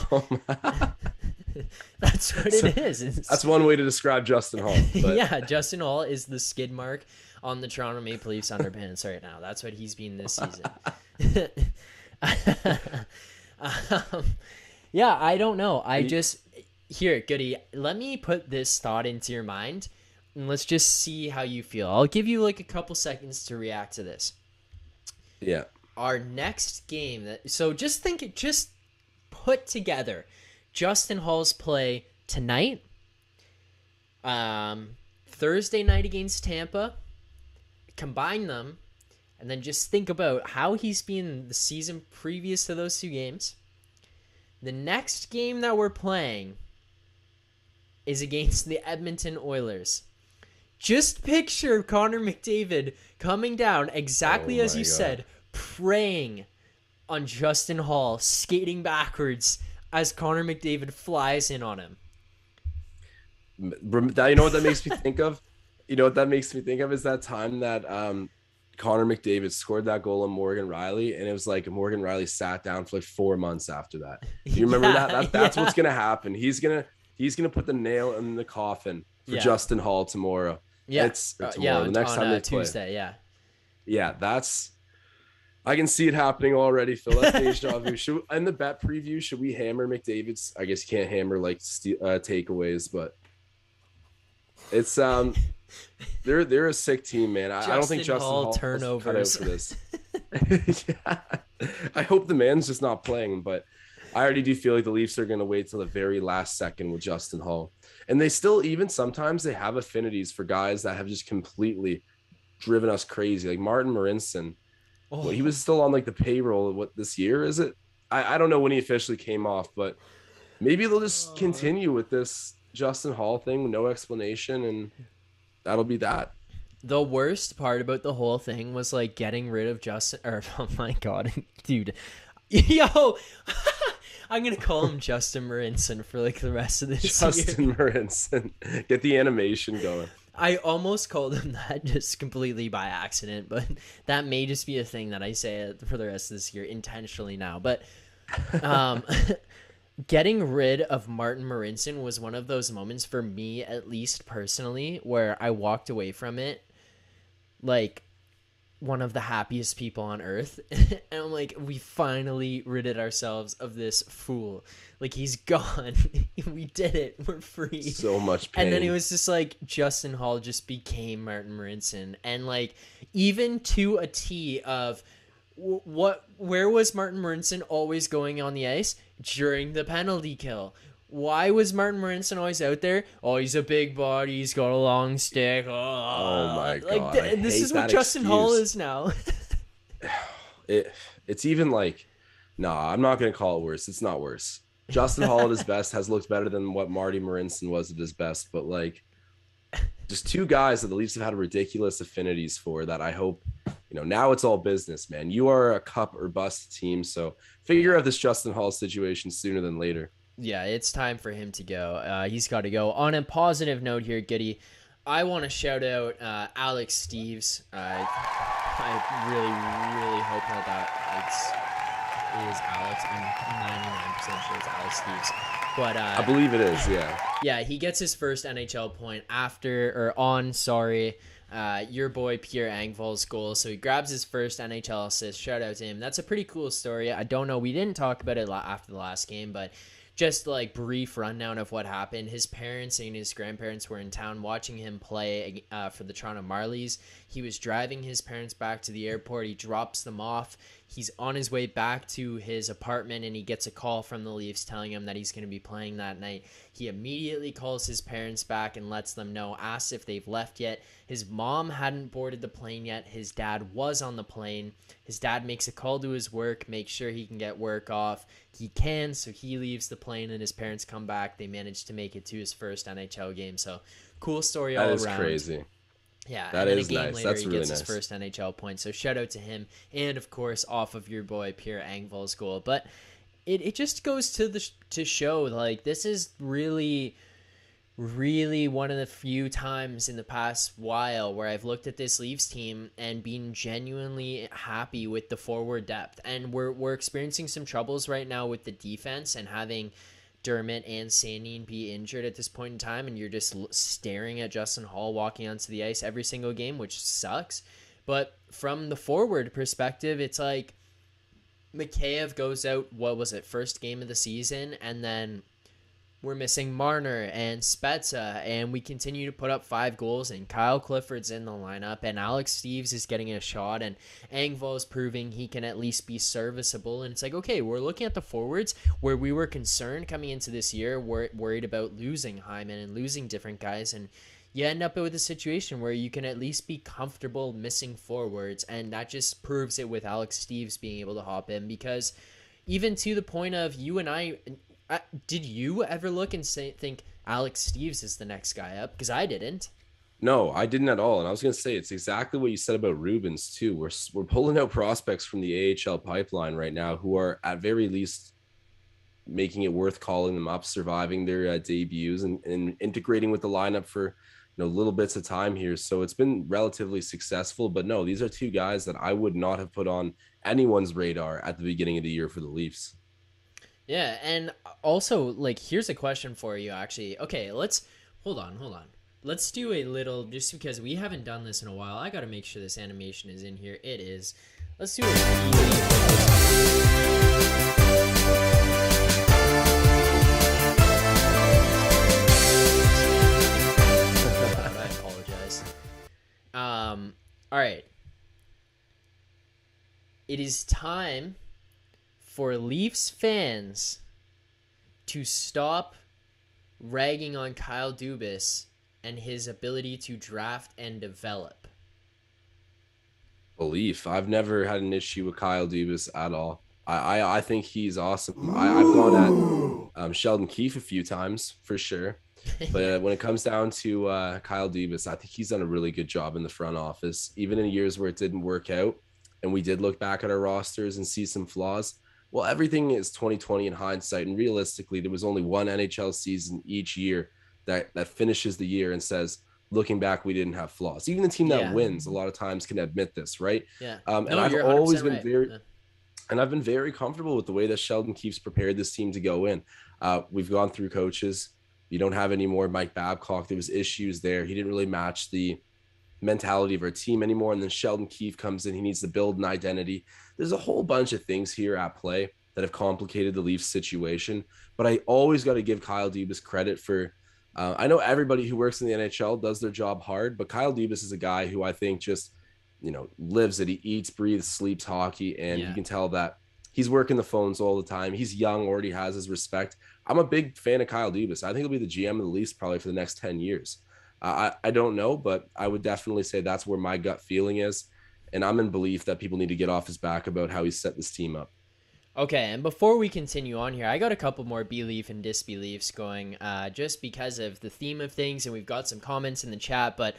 that's what it is. That's one way to describe Justin Holl. But. Yeah, Justin Holl is the skid mark on the Toronto Maple Leafs underpants right now. That's what he's been this season. Yeah, I don't know. Here, Goody, let me put this thought into your mind, and let's just see how you feel. I'll give you like a couple seconds to react to this. Yeah. Our next game, so just put together Justin Holl's play tonight, Thursday night against Tampa, combine them, and then just think about how he's been the season previous to those two games. The next game that we're playing is against the Edmonton Oilers. Just picture Connor McDavid coming down exactly as you said, praying on Justin Holl, skating backwards as Connor McDavid flies in on him. You know what that makes me think of? You know what that makes me think of is that time that Connor McDavid scored that goal on Morgan Riley, and it was like Morgan Riley sat down for like 4 months after that. Do you remember that's what's gonna happen. He's gonna put the nail in the coffin for Justin Holl tomorrow. Yeah, it's tomorrow. The next time they play. Tuesday. Yeah, I can see it happening already, Phil. That's deja vu. In the bet preview, should we hammer McDavid's? I guess you can't hammer like takeaways, but it's they're a sick team, man. I don't think Justin Holl turnovers cut out for this. Yeah. I hope the man's just not playing, but I already do feel like the Leafs are going to wait till the very last second with Justin Holl. And they still, even sometimes they have affinities for guys that have just completely driven us crazy. Like Martin Marincin. Well, he was still on like the payroll. What this year is it? I don't know when he officially came off, but maybe they'll just continue with this Justin Holl thing with no explanation, and that'll be that. The worst part about the whole thing was like getting rid of Justin. Or oh my god, dude, yo, I'm gonna call him Justin Marincin for like the rest of this Justin Marincin, get the animation going. I almost called him that just completely by accident, but that may just be a thing that I say for the rest of this year intentionally now. But getting rid of Martin Marincin was one of those moments for me, at least personally, where I walked away from it like one of the happiest people on earth. And I'm like, we finally ridded ourselves of this fool. Like, he's gone. We did it. We're free. So much pain. And then it was just like Justin Holl just became Martin Marincin. And like, even to a T of where was Martin Marincin always going on the ice? During the penalty kill. Why was Martin Marincin always out there? Oh, he's a big body. He's got a long stick. Oh my God. Like, this is what Justin Holl is now. It's even like, nah, I'm not going to call it worse. It's not worse. Justin Holl at his best has looked better than what Marty Marincin was at his best. But like, just two guys that the Leafs have had ridiculous affinities for that I hope, now it's all business, man. You are a cup or bust team. So figure out this Justin Holl situation sooner than later. Yeah, it's time for him to go. He's got to go. On a positive note here, Goody, I want to shout out Alex Steves. I really, really hope that is Alex. I'm 99% sure it's Alex Steves. But I believe it is, yeah. Yeah, he gets his first NHL point your boy Pierre Engvall's goal. So he grabs his first NHL assist. Shout out to him. That's a pretty cool story. I don't know. We didn't talk about it after the last game, but just like brief rundown of what happened. His parents and his grandparents were in town watching him play for the Toronto Marlies. He was driving his parents back to the airport. He drops them off. He's on his way back to his apartment, and he gets a call from the Leafs telling him that he's going to be playing that night. He immediately calls his parents back and lets them know, asks if they've left yet. His mom hadn't boarded the plane yet. His dad was on the plane. His dad makes a call to his work, makes sure he can get work off. He can, so he leaves the plane, and his parents come back. They managed to make it to his first NHL game. So, cool story all around. That is crazy. Yeah, that and then is a game nice. later, That's he really gets nice. his first NHL point. So shout out to him, and of course, off of your boy Pierre Engvall's goal. But it just goes to show, like, this is really, really one of the few times in the past while where I've looked at this Leafs team and been genuinely happy with the forward depth. And we're experiencing some troubles right now with the defense and having Dermott and Sandin be injured at this point in time, and you're just staring at Justin Holl walking onto the ice every single game, which sucks. But from the forward perspective, it's like Mikheyev goes out, first game of the season, and then we're missing Marner and Spezza, and we continue to put up 5 goals, and Kyle Clifford's in the lineup, and Alex Steves is getting a shot, and Engvall's proving he can at least be serviceable. And it's like, okay, we're looking at the forwards where we were concerned coming into this year, worried about losing Hyman and losing different guys, and you end up with a situation where you can at least be comfortable missing forwards, and that just proves it with Alex Steves being able to hop in, because even to the point of you and I did you ever look and think Alex Steves is the next guy up? Because I didn't. No, I didn't at all. And I was going to say, it's exactly what you said about Rubens too. We're pulling out prospects from the AHL pipeline right now who are at very least making it worth calling them up, surviving their debuts and integrating with the lineup for little bits of time here. So it's been relatively successful. But no, these are two guys that I would not have put on anyone's radar at the beginning of the year for the Leafs. Yeah, and also, like, here's a question for you, actually. Okay, hold on. Let's do a little, just because we haven't done this in a while. I got to make sure this animation is in here. It is. Let's do a I apologize. All right. It is time for Leafs fans to stop ragging on Kyle Dubas and his ability to draft and develop. I've never had an issue with Kyle Dubas at all. I think he's awesome. I've gone at Sheldon Keefe a few times for sure. But when it comes down to Kyle Dubas, I think he's done a really good job in the front office, even in years where it didn't work out. And we did look back at our rosters and see some flaws. Well, everything is 2020 in hindsight. And realistically, there was only one NHL season each year that finishes the year and says, looking back, we didn't have flaws. Even the team that wins a lot of times can admit this, right? Yeah. And I've always been And I've been very comfortable with the way that Sheldon Keefe's prepared this team to go in. We've gone through coaches. You don't have any more Mike Babcock. There was issues there. He didn't really match the mentality of our team anymore. And then Sheldon Keefe comes in. He needs to build an identity. There's a whole bunch of things here at play that have complicated the Leafs situation. But I always got to give Kyle Dubas credit for, I know everybody who works in the NHL does their job hard, but Kyle Dubas is a guy who I think just, lives it. He eats, breathes, sleeps hockey. And you can tell that he's working the phones all the time. He's young, already has his respect. I'm a big fan of Kyle Dubas. I think he'll be the GM of the Leafs probably for the next 10 years. I don't know, but I would definitely say that's where my gut feeling is. And I'm in belief that people need to get off his back about how he set this team up. Okay, and before we continue on here, I got a couple more belief and disbeliefs going just because of the theme of things, and we've got some comments in the chat, but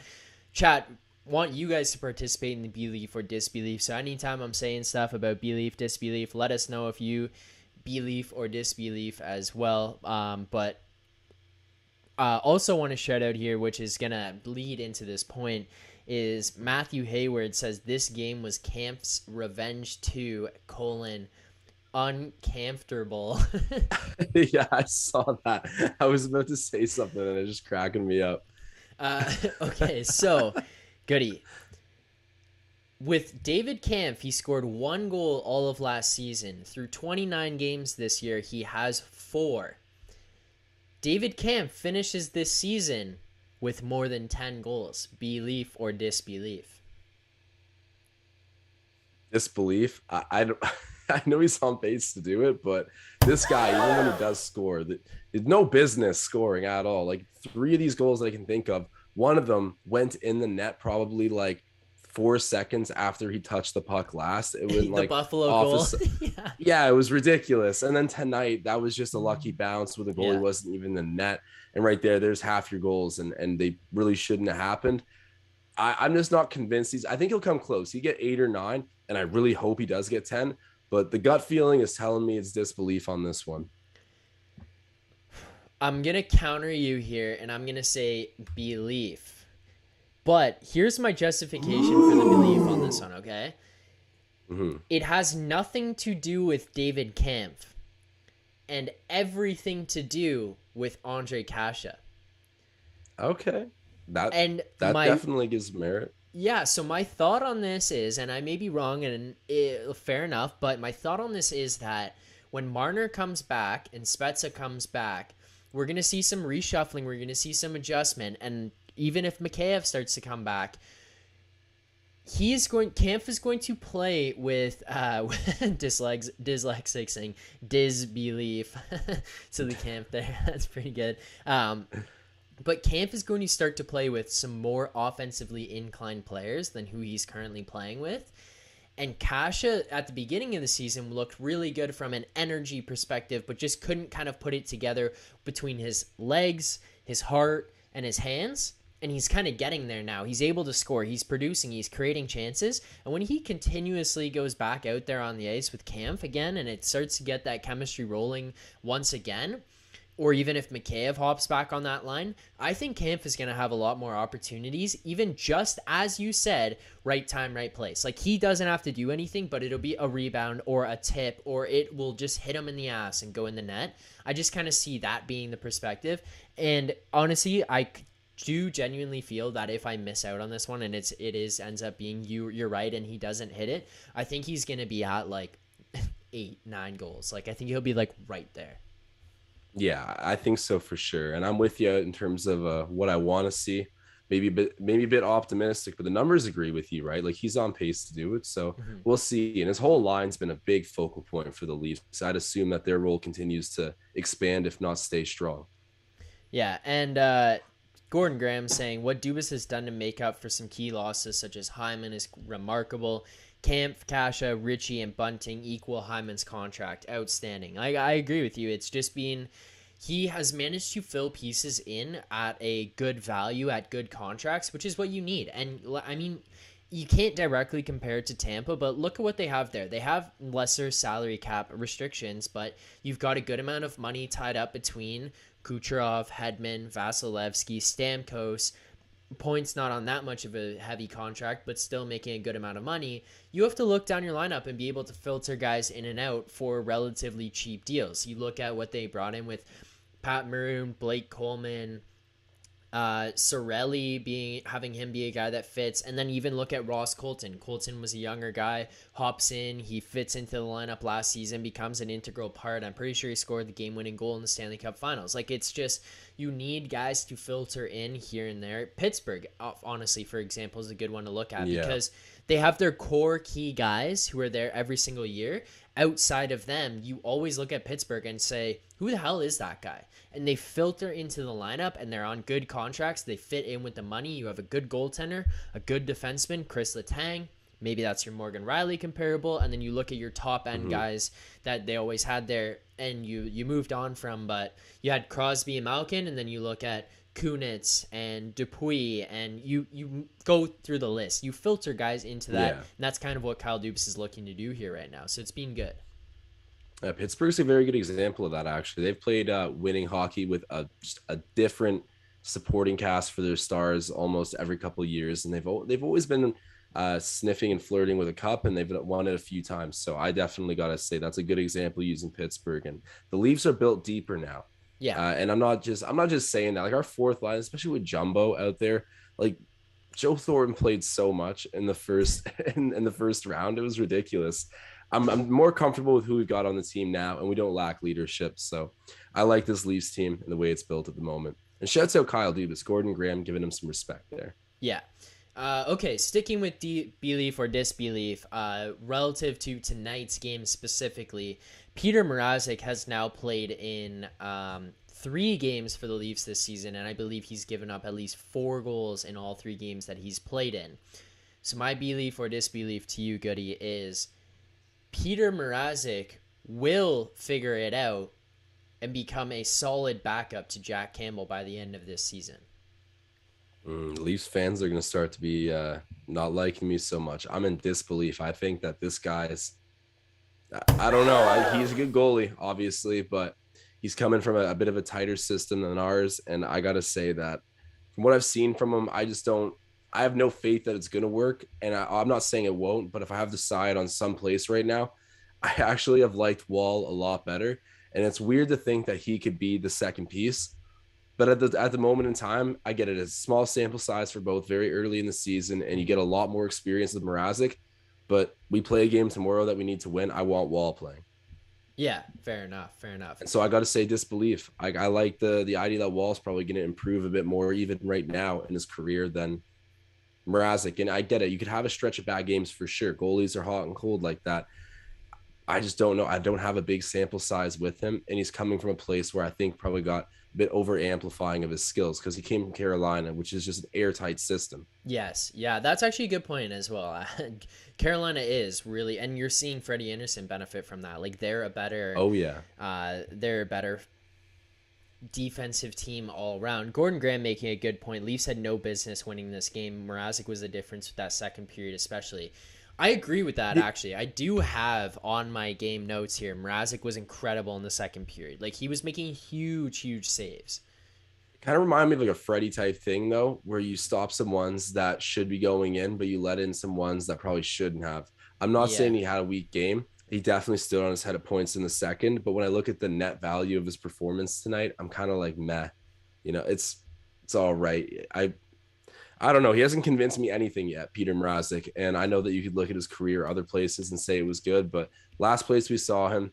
chat, want you guys to participate in the belief or disbelief. So anytime I'm saying stuff about belief, disbelief, let us know if you belief or disbelief as well. But also want to shout out here, which is going to bleed into this point, is Matthew Hayward says this game was Kampf's revenge 2, uncomfortable. Yeah, I saw that. I was about to say something and it just cracking me up. Okay, so Goody. With David Kampf, he scored 1 goal all of last season. Through 29 games this year, he has 4. David Kampf finishes this season with more than 10 goals. Belief or disbelief? Disbelief. I know he's on pace to do it, but this guy, even when he does score, there's no business scoring at all. Like 3 of these goals that I can think of, one of them went in the net probably like 4 seconds after he touched the puck last. It was like Buffalo goal. Yeah, it was ridiculous. And then tonight, that was just a lucky bounce where the goalie wasn't even in the net. And right there's half your goals, and they really shouldn't have happened. I'm just not convinced. I think he'll come close. He get 8 or 9, and I really hope he does get 10. But the gut feeling is telling me it's disbelief on this one. I'm going to counter you here, and I'm going to say belief. But here's my justification for the belief on this one, okay? Mm-hmm. It has nothing to do with David Kampf and everything to do with Ondrej Kase. Okay. That definitely gives merit. Yeah, so my thought on this is, and I may be wrong, and fair enough, but my thought on this is that when Marner comes back and Spezza comes back, we're going to see some reshuffling, we're going to see some adjustment, and even if Mikheyev starts to come back, Kampf is going to play with dyslexic saying disbelief. So the Kampf there, that's pretty good. But Kampf is going to start to play with some more offensively inclined players than who he's currently playing with. And Kase at the beginning of the season looked really good from an energy perspective, but just couldn't kind of put it together between his legs, his heart, and his hands. And he's kind of getting there now. He's able to score. He's producing. He's creating chances. And when he continuously goes back out there on the ice with Kampf again, and it starts to get that chemistry rolling once again, or even if Mikheyev hops back on that line, I think Kampf is going to have a lot more opportunities, even just as you said, right time, right place. Like, he doesn't have to do anything, but it'll be a rebound or a tip, or it will just hit him in the ass and go in the net. I just kind of see that being the perspective. And honestly, I do genuinely feel that if I miss out on this one and it ends up being you're right, and he doesn't hit it, I think he's going to be at like 8-9 goals. Like, I think he'll be like right there. Yeah, I think so for sure. And I'm with you in terms of what I want to see. Maybe a bit optimistic, but the numbers agree with you, right? Like, he's on pace to do it. So we'll see. And his whole line's been a big focal point for the Leafs. I'd assume that their role continues to expand, if not stay strong. Yeah, and Gordon Graham saying what Dubas has done to make up for some key losses, such as Hyman, is remarkable. Kampf, Kase, Ritchie, and Bunting equal Hyman's contract. Outstanding. I agree with you. It's just been, he has managed to fill pieces in at a good value, at good contracts, which is what you need. And I mean, you can't directly compare it to Tampa, but look at what they have there. They have lesser salary cap restrictions, but you've got a good amount of money tied up between Kucherov, Hedman, Vasilevsky, Stamkos, points, not on that much of a heavy contract, but still making a good amount of money, you have to look down your lineup and be able to filter guys in and out for relatively cheap deals. You look at what they brought in with Pat Maroon, Blake Coleman, Sorelli, having him be a guy that fits, and then even look at Ross Colton. Colton was a younger guy, hops in, he fits into the lineup last season, becomes an integral part. I'm pretty sure he scored the game-winning goal in the Stanley Cup Finals. Like, it's just, you need guys to filter in here and there. Pittsburgh, honestly, for example, is a good one to look at because they have their core key guys who are there every single year. Outside of them, you always look at Pittsburgh and say, who the hell is that guy? And they filter into the lineup, and they're on good contracts. They fit in with the money. You have a good goaltender, a good defenseman, Chris Letang. Maybe that's your Morgan Riley comparable. And then you look at your top-end guys that they always had there, and you moved on from. But you had Crosby and Malkin, and then you look at Kunitz and Dupuis, and you go through the list. You filter guys into that, and that's kind of what Kyle Dubas is looking to do here right now. So it's been good. Pittsburgh's a very good example of that, actually. They've played winning hockey with just a different supporting cast for their stars almost every couple of years, and they've always been sniffing and flirting with a cup, and they've won it a few times. So I definitely got to say that's a good example using Pittsburgh. And the Leafs are built deeper now. Yeah. And I'm not just saying that. Like, our fourth line, especially with Jumbo out there, like, Joe Thornton played so much in the first in the first round. It was ridiculous. I'm more comfortable with who we've got on the team now, and we don't lack leadership. So I like this Leafs team and the way it's built at the moment. And shouts out Kyle Dubas, Gordon Graham, giving him some respect there. Yeah. Okay, sticking with belief or disbelief, relative to tonight's game specifically, Peter Mrazek has now played in 3 games for the Leafs this season, and I believe he's given up at least 4 goals in all 3 games that he's played in. So my belief or disbelief to you, Goody, is Peter Mrazek will figure it out and become a solid backup to Jack Campbell by the end of this season. Leafs fans are going to start to be not liking me so much. I'm in disbelief. I think that this guy's, I don't know. He's a good goalie, obviously, but he's coming from a bit of a tighter system than ours. And I got to say that from what I've seen from him, I have no faith that it's going to work. And I'm not saying it won't, but if I have to side on some place right now, I actually have liked Wall a lot better. And it's weird to think that he could be the second piece. But at the moment in time, I get it. It's a small sample size for both very early in the season, and you get a lot more experience with Mrazek. But we play a game tomorrow that we need to win. I want Wall playing. Yeah, fair enough. And so I got to say disbelief. I like the idea that Wall's probably going to improve a bit more even right now in his career than Mrazek. And I get it. You could have a stretch of bad games for sure. Goalies are hot and cold like that. I just don't know. I don't have a big sample size with him, and he's coming from a place where I think probably got a bit over amplifying of his skills because he came from Carolina, which is just an airtight system. Yes. Yeah, that's actually a good point as well. Carolina is really, and you're seeing Freddie Anderson benefit from that. Like, they're a better defensive team all around. Gordon Graham making a good point. Leafs had no business winning this game. Mrazek was the difference with that second period, especially. I agree with that, actually. I do have on my game notes here, Mrazek was incredible in the second period. Like, he was making huge saves. Kind of remind me of like a Freddie type thing, though, where you stop some ones that should be going in, but you let in some ones that probably shouldn't have. I'm not saying he had a weak game. He definitely stood on his head of points in the second, but when I look at the net value of his performance tonight, I'm kind of like, meh. You know, it's all right. I don't know. He hasn't convinced me anything yet, Peter Mrazek. And I know that you could look at his career other places and say it was good, but last place we saw him,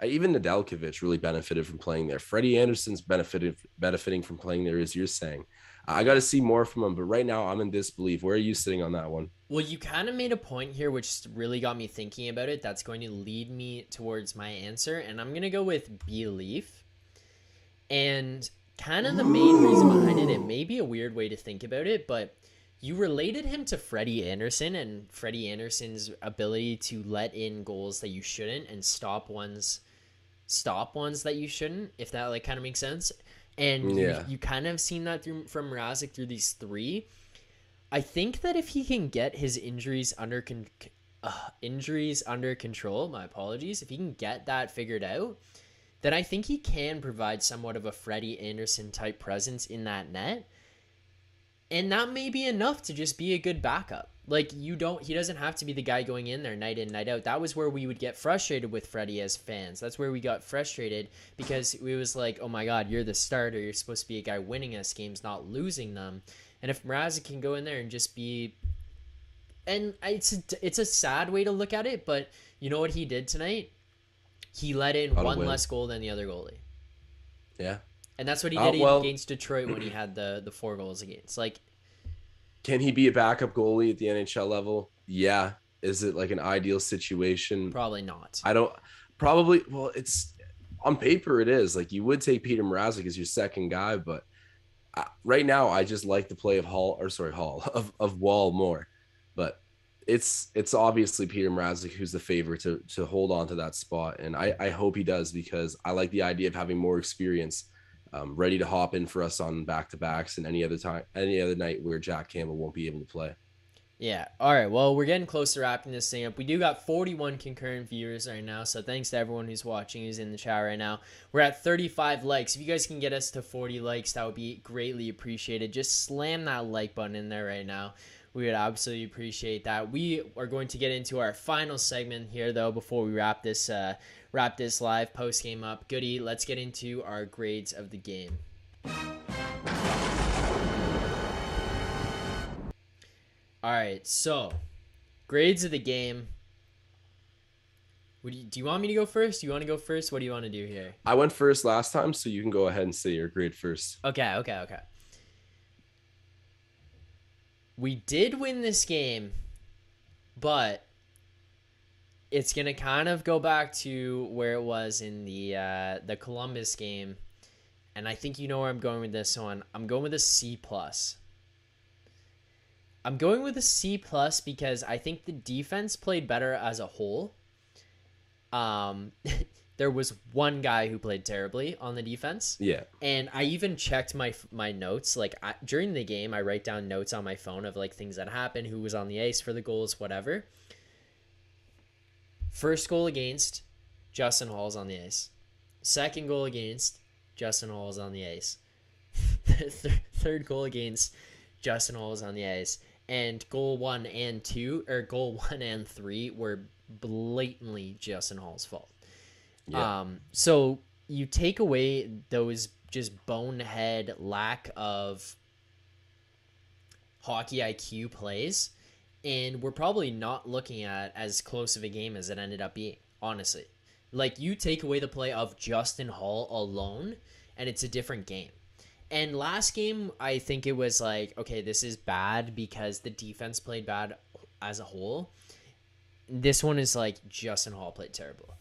even Nedeljkovic really benefited from playing there. Freddie Anderson's benefiting from playing there, as you're saying. I got to see more from him, but right now I'm in disbelief. Where are you sitting on that one? Well, you kind of made a point here, which really got me thinking about it. That's going to lead me towards my answer, and I'm going to go with belief. And kind of the main reason behind it may be a weird way to think about it, but you related him to Freddie Anderson and Freddie Anderson's ability to let in goals that you shouldn't and stop ones that you shouldn't, if that like kind of makes sense. And you kind of seen that from Mrazek through these 3. I think that if he can get his injuries under control, my apologies, if he can get that figured out, then I think he can provide somewhat of a Freddie Anderson type presence in that net. And that may be enough to just be a good backup. Like he doesn't have to be the guy going in there night in, night out. That was where we would get frustrated with Freddie as fans. That's where we got frustrated because we was like, oh my God, you're the starter. You're supposed to be a guy winning us games, not losing them. And if Mrazek can go in there and just be, and it's a sad way to look at it, but you know what he did tonight? He let in one less goal than the other goalie. Yeah. And that's what he did against Detroit when he had the 4 goals against. Like, can he be a backup goalie at the NHL level? Yeah. Is it like an ideal situation? Probably not. Well, it's on paper it is. Like, you would take Peter Mrazek as your second guy, but right now I just like the play of Wall more. But it's obviously Peter Mrazek who's the favorite to hold on to that spot. And I hope he does, because I like the idea of having more experience, ready to hop in for us on back-to-backs and any other night where Jack Campbell won't be able to play. Yeah. All right. Well, we're getting close to wrapping this thing up. We do got 41 concurrent viewers right now, so thanks to everyone who's watching, who's in the chat right now. We're at 35 likes. If you guys can get us to 40 likes, that would be greatly appreciated. Just slam that like button in there right now. We would absolutely appreciate that. We are going to get into our final segment here, though, before we wrap this live post game up. Goody, let's get into our grades of the game. All right, so grades of the game. Do you want me to go first? Do you want to go first? What do you want to do here? I went first last time, so you can go ahead and say your grade first. Okay. We did win this game, but it's going to kind of go back to where it was in the Columbus game, and I think you know where I'm going with this one. I'm going with a C+. I'm going with a C+ because I think the defense played better as a whole. There was one guy who played terribly on the defense. Yeah. And I even checked my notes. Like, during the game, I write down notes on my phone of like things that happened, who was on the ice for the goals, whatever. First goal against, Justin Holl's on the ice. Second goal against, Justin Holl's on the ice. Third goal against, Justin Holl's on the ice. And goal 1 and 3 were blatantly Justin Holl's fault. Yeah. So you take away those just bonehead lack of hockey IQ plays, and we're probably not looking at as close of a game as it ended up being, honestly. Like, you take away the play of Justin Holl alone, and it's a different game. And last game, I think it was like, okay, this is bad because the defense played bad as a whole. This one is like Justin Holl played terrible.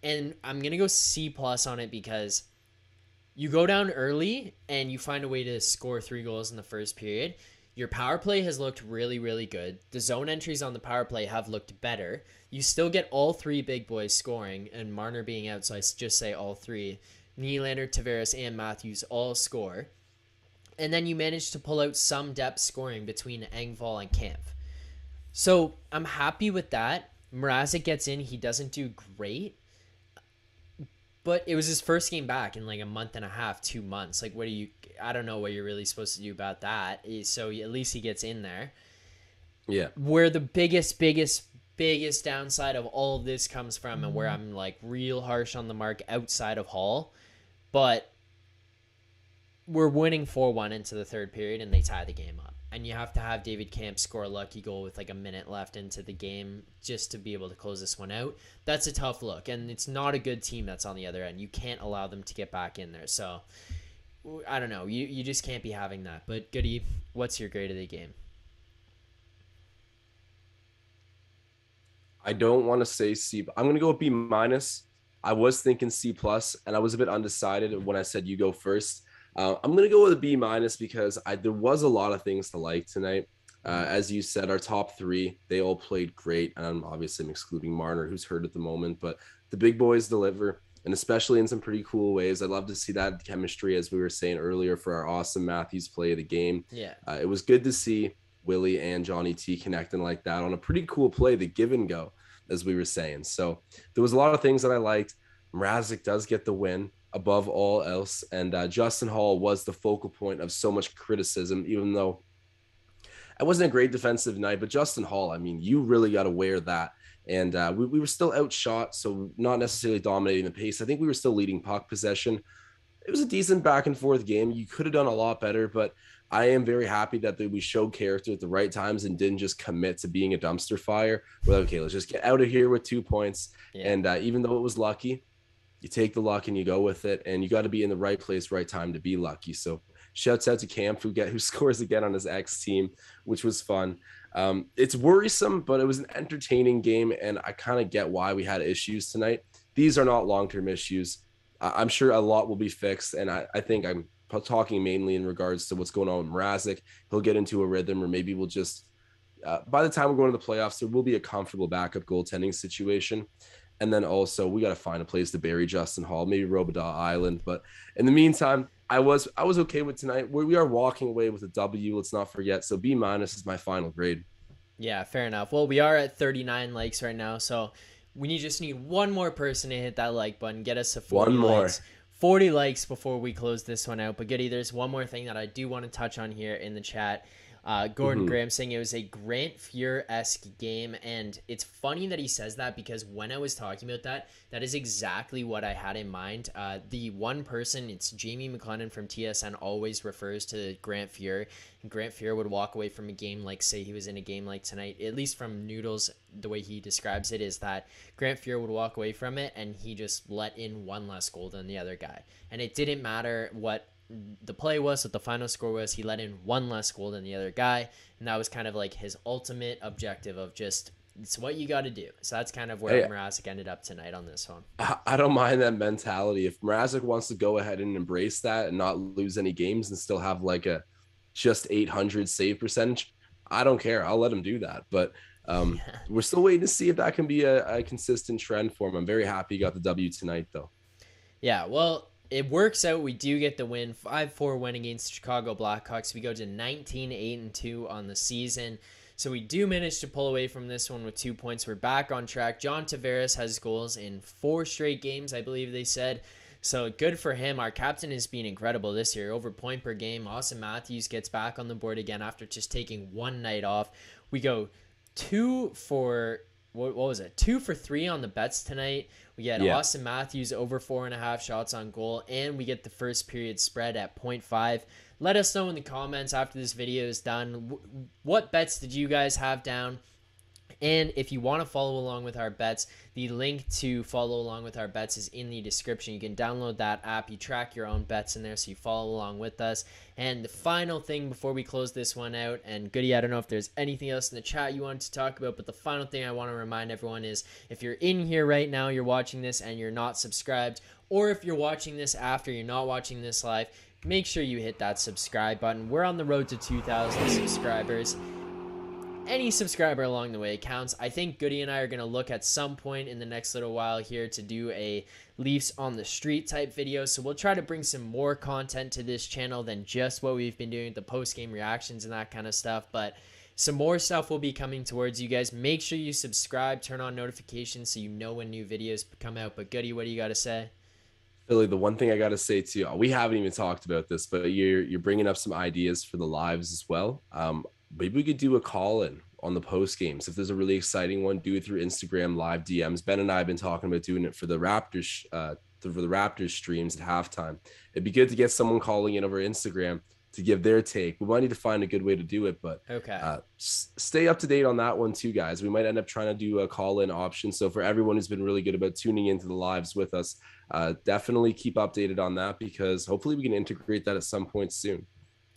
And I'm going to go C+ on it because you go down early and you find a way to score 3 goals in the first period. Your power play has looked really, really good. The zone entries on the power play have looked better. You still get all 3 big boys scoring, and Marner being out, so I just say all 3. Nylander, Tavares, and Matthews all score. And then you manage to pull out some depth scoring between Engvall and Kampf. So I'm happy with that. Mrazek gets in. He doesn't do great. But it was his first game back in like a month and a half, 2 months. Like, I don't know what you're really supposed to do about that. So at least he gets in there. Yeah. Where the biggest downside of all of this comes from, and where I'm like real harsh on the mark outside of Holl, but we're winning 4-1 into the third period and they tie the game up. And you have to have David Kampf score a lucky goal with like a minute left into the game just to be able to close this one out. That's a tough look, and it's not a good team that's on the other end. You can't allow them to get back in there. So I don't know. You just can't be having that. But Goody, what's your grade of the game? I don't want to say C. I'm going to go with B-. I was thinking C+, and I was a bit undecided when I said you go first. I'm going to go with a B- because there was a lot of things to like tonight. As you said, our top 3, they all played great. And obviously I'm excluding Marner, who's hurt at the moment, but the big boys deliver, and especially in some pretty cool ways. I'd love to see that chemistry, as we were saying earlier, for our awesome Matthews play of the game. Yeah. It was good to see Willie and Johnny T connecting like that on a pretty cool play, the give and go, as we were saying. So there was a lot of things that I liked. Mrazek does get the win above all else, and Justin Holl was the focal point of so much criticism, even though it wasn't a great defensive night, but Justin Holl, I mean, you really got to wear that. And we were still outshot, so not necessarily dominating the pace. I think we were still leading puck possession. It was a decent back and forth game. You could have done a lot better, but I am very happy that we showed character at the right times and didn't just commit to being a dumpster fire. We're like, okay, let's just get out of here with 2 points. Yeah. And even though it was lucky, you take the luck and you go with it, and you got to be in the right place, right time to be lucky. So shouts out to Kampf who scores again on his ex team, which was fun. It's worrisome, but it was an entertaining game, and I kind of get why we had issues tonight. These are not long-term issues. I'm sure a lot will be fixed, and I think I'm talking mainly in regards to what's going on with Mrazek. He'll get into a rhythm, or maybe we'll just by the time we're going to the playoffs, there will be a comfortable backup goaltending situation. And then also we got to find a place to bury Justin Holl, maybe Robidaw Island. But in the meantime, I was okay with tonight. We are walking away with a W. Let's not forget. So B- is my final grade. Yeah, fair enough. Well, we are at 39 likes right now, so we just need one more person to hit that like button, get us to 40 likes. 40 likes before we close this one out. But Goody, there's one more thing that I do want to touch on here in the chat. Gordon Graham saying it was a Grant Fuhr-esque game, and it's funny that he says that because when I was talking about that is exactly what I had in mind. The one person, it's Jamie McLennan from TSN, always refers to Grant Fuhr, and Grant Fuhr would walk away from a game like, say he was in a game like tonight, at least from Noodles, the way he describes it is that Grant Fuhr would walk away from it and he just let in one less goal than the other guy, and it didn't matter what the play was, what the final score was, he let in one less goal than the other guy, and that was kind of like his ultimate objective of just, it's what you got to do. So that's kind of where Mrazek ended up tonight on this one. I don't mind that mentality. If Mrazek wants to go ahead and embrace that and not lose any games and still have like a just 800 save percentage, I don't care. I'll let him do that. But we're still waiting to see if that can be a consistent trend for him. I'm very happy he got the W tonight, though. Yeah, well, it works out. We do get the win, 5-4 win against the Chicago Blackhawks. We go to 19-8-2 on the season. So we do manage to pull away from this one with 2 points. We're back on track. John Tavares has goals in 4 straight games, I believe they said. So good for him. Our captain has been incredible this year, over point per game. Austin Matthews gets back on the board again after just taking one night off. We go 2 for 3 on the bets tonight. We get Austin Matthews over 4.5 shots on goal, and we get the first period spread at 0.5. Let us know in the comments after this video is done, what bets did you guys have down? And if you want to follow along with our bets, the link to follow along with our bets is in the description. You can download that app. You track your own bets in there, so you follow along with us. And the final thing before we close this one out, and Goody, I don't know if there's anything else in the chat you wanted to talk about, but the final thing I want to remind everyone is if you're in here right now, you're watching this and you're not subscribed, or if you're watching this after, you're not watching this live, make sure you hit that subscribe button. We're on the road to 2,000 subscribers. Any subscriber along the way counts. I think Goody and I are going to look at some point in the next little while here to do a Leafs on the street type video. So we'll try to bring some more content to this channel than just what we've been doing with the post-game reactions and that kind of stuff. But some more stuff will be coming towards you guys. Make sure you subscribe, turn on notifications so you know when new videos come out. But Goody, what do you got to say? Billy, the one thing I got to say to you, we haven't even talked about this, but you're bringing up some ideas for the lives as well. Maybe we could do a call-in on the post games. If there's a really exciting one, do it through Instagram live DMs. Ben and I have been talking about doing it for the Raptors, streams at halftime. It'd be good to get someone calling in over Instagram to give their take. We might need to find a good way to do it, but stay up to date on that one too, guys. We might end up trying to do a call-in option. So for everyone who's been really good about tuning into the lives with us, definitely keep updated on that, because hopefully we can integrate that at some point soon.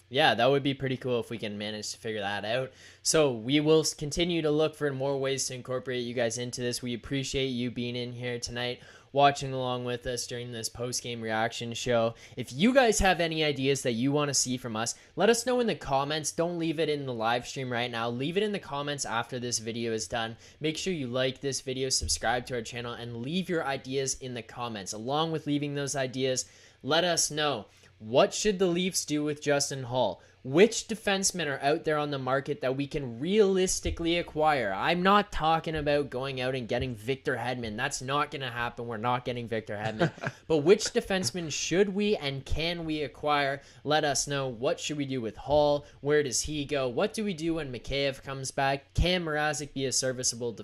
Yeah, that would be pretty cool if we can manage to figure that out. So we will continue to look for more ways to incorporate you guys into this. We appreciate you being in here tonight, watching along with us during this post-game reaction show. If you guys have any ideas that you want to see from us, let us know in the comments. Don't leave it in the live stream right now. Leave it in the comments after this video is done. Make sure you like this video, subscribe to our channel, and leave your ideas in the comments. Along with leaving those ideas, let us know, what should the Leafs do with Justin Holl? which defensemen are out there on the market that we can realistically acquire. I'm not talking about going out and getting Victor Hedman. That's not going to happen. We're not getting Victor Hedman. But which defensemen should we and can we acquire? Let us know. What should we do with Holl? Where does he go? What do we do when Mikheyev comes back? Can Mrazek be a serviceable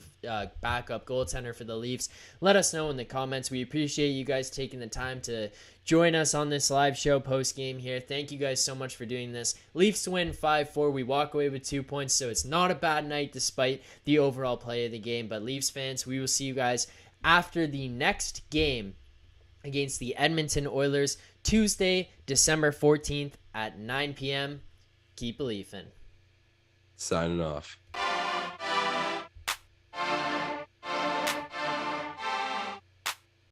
backup goaltender for the Leafs? Let us know in the comments. We appreciate you guys taking the time to join us on this live show post game here. Thank you guys so much for doing this. Leafs win 5-4. We walk away with 2 points, so it's not a bad night despite the overall play of the game. But Leafs fans, we will see you guys after the next game against the Edmonton Oilers, Tuesday, December 14th at 9 p.m. Keep believing. Signing off.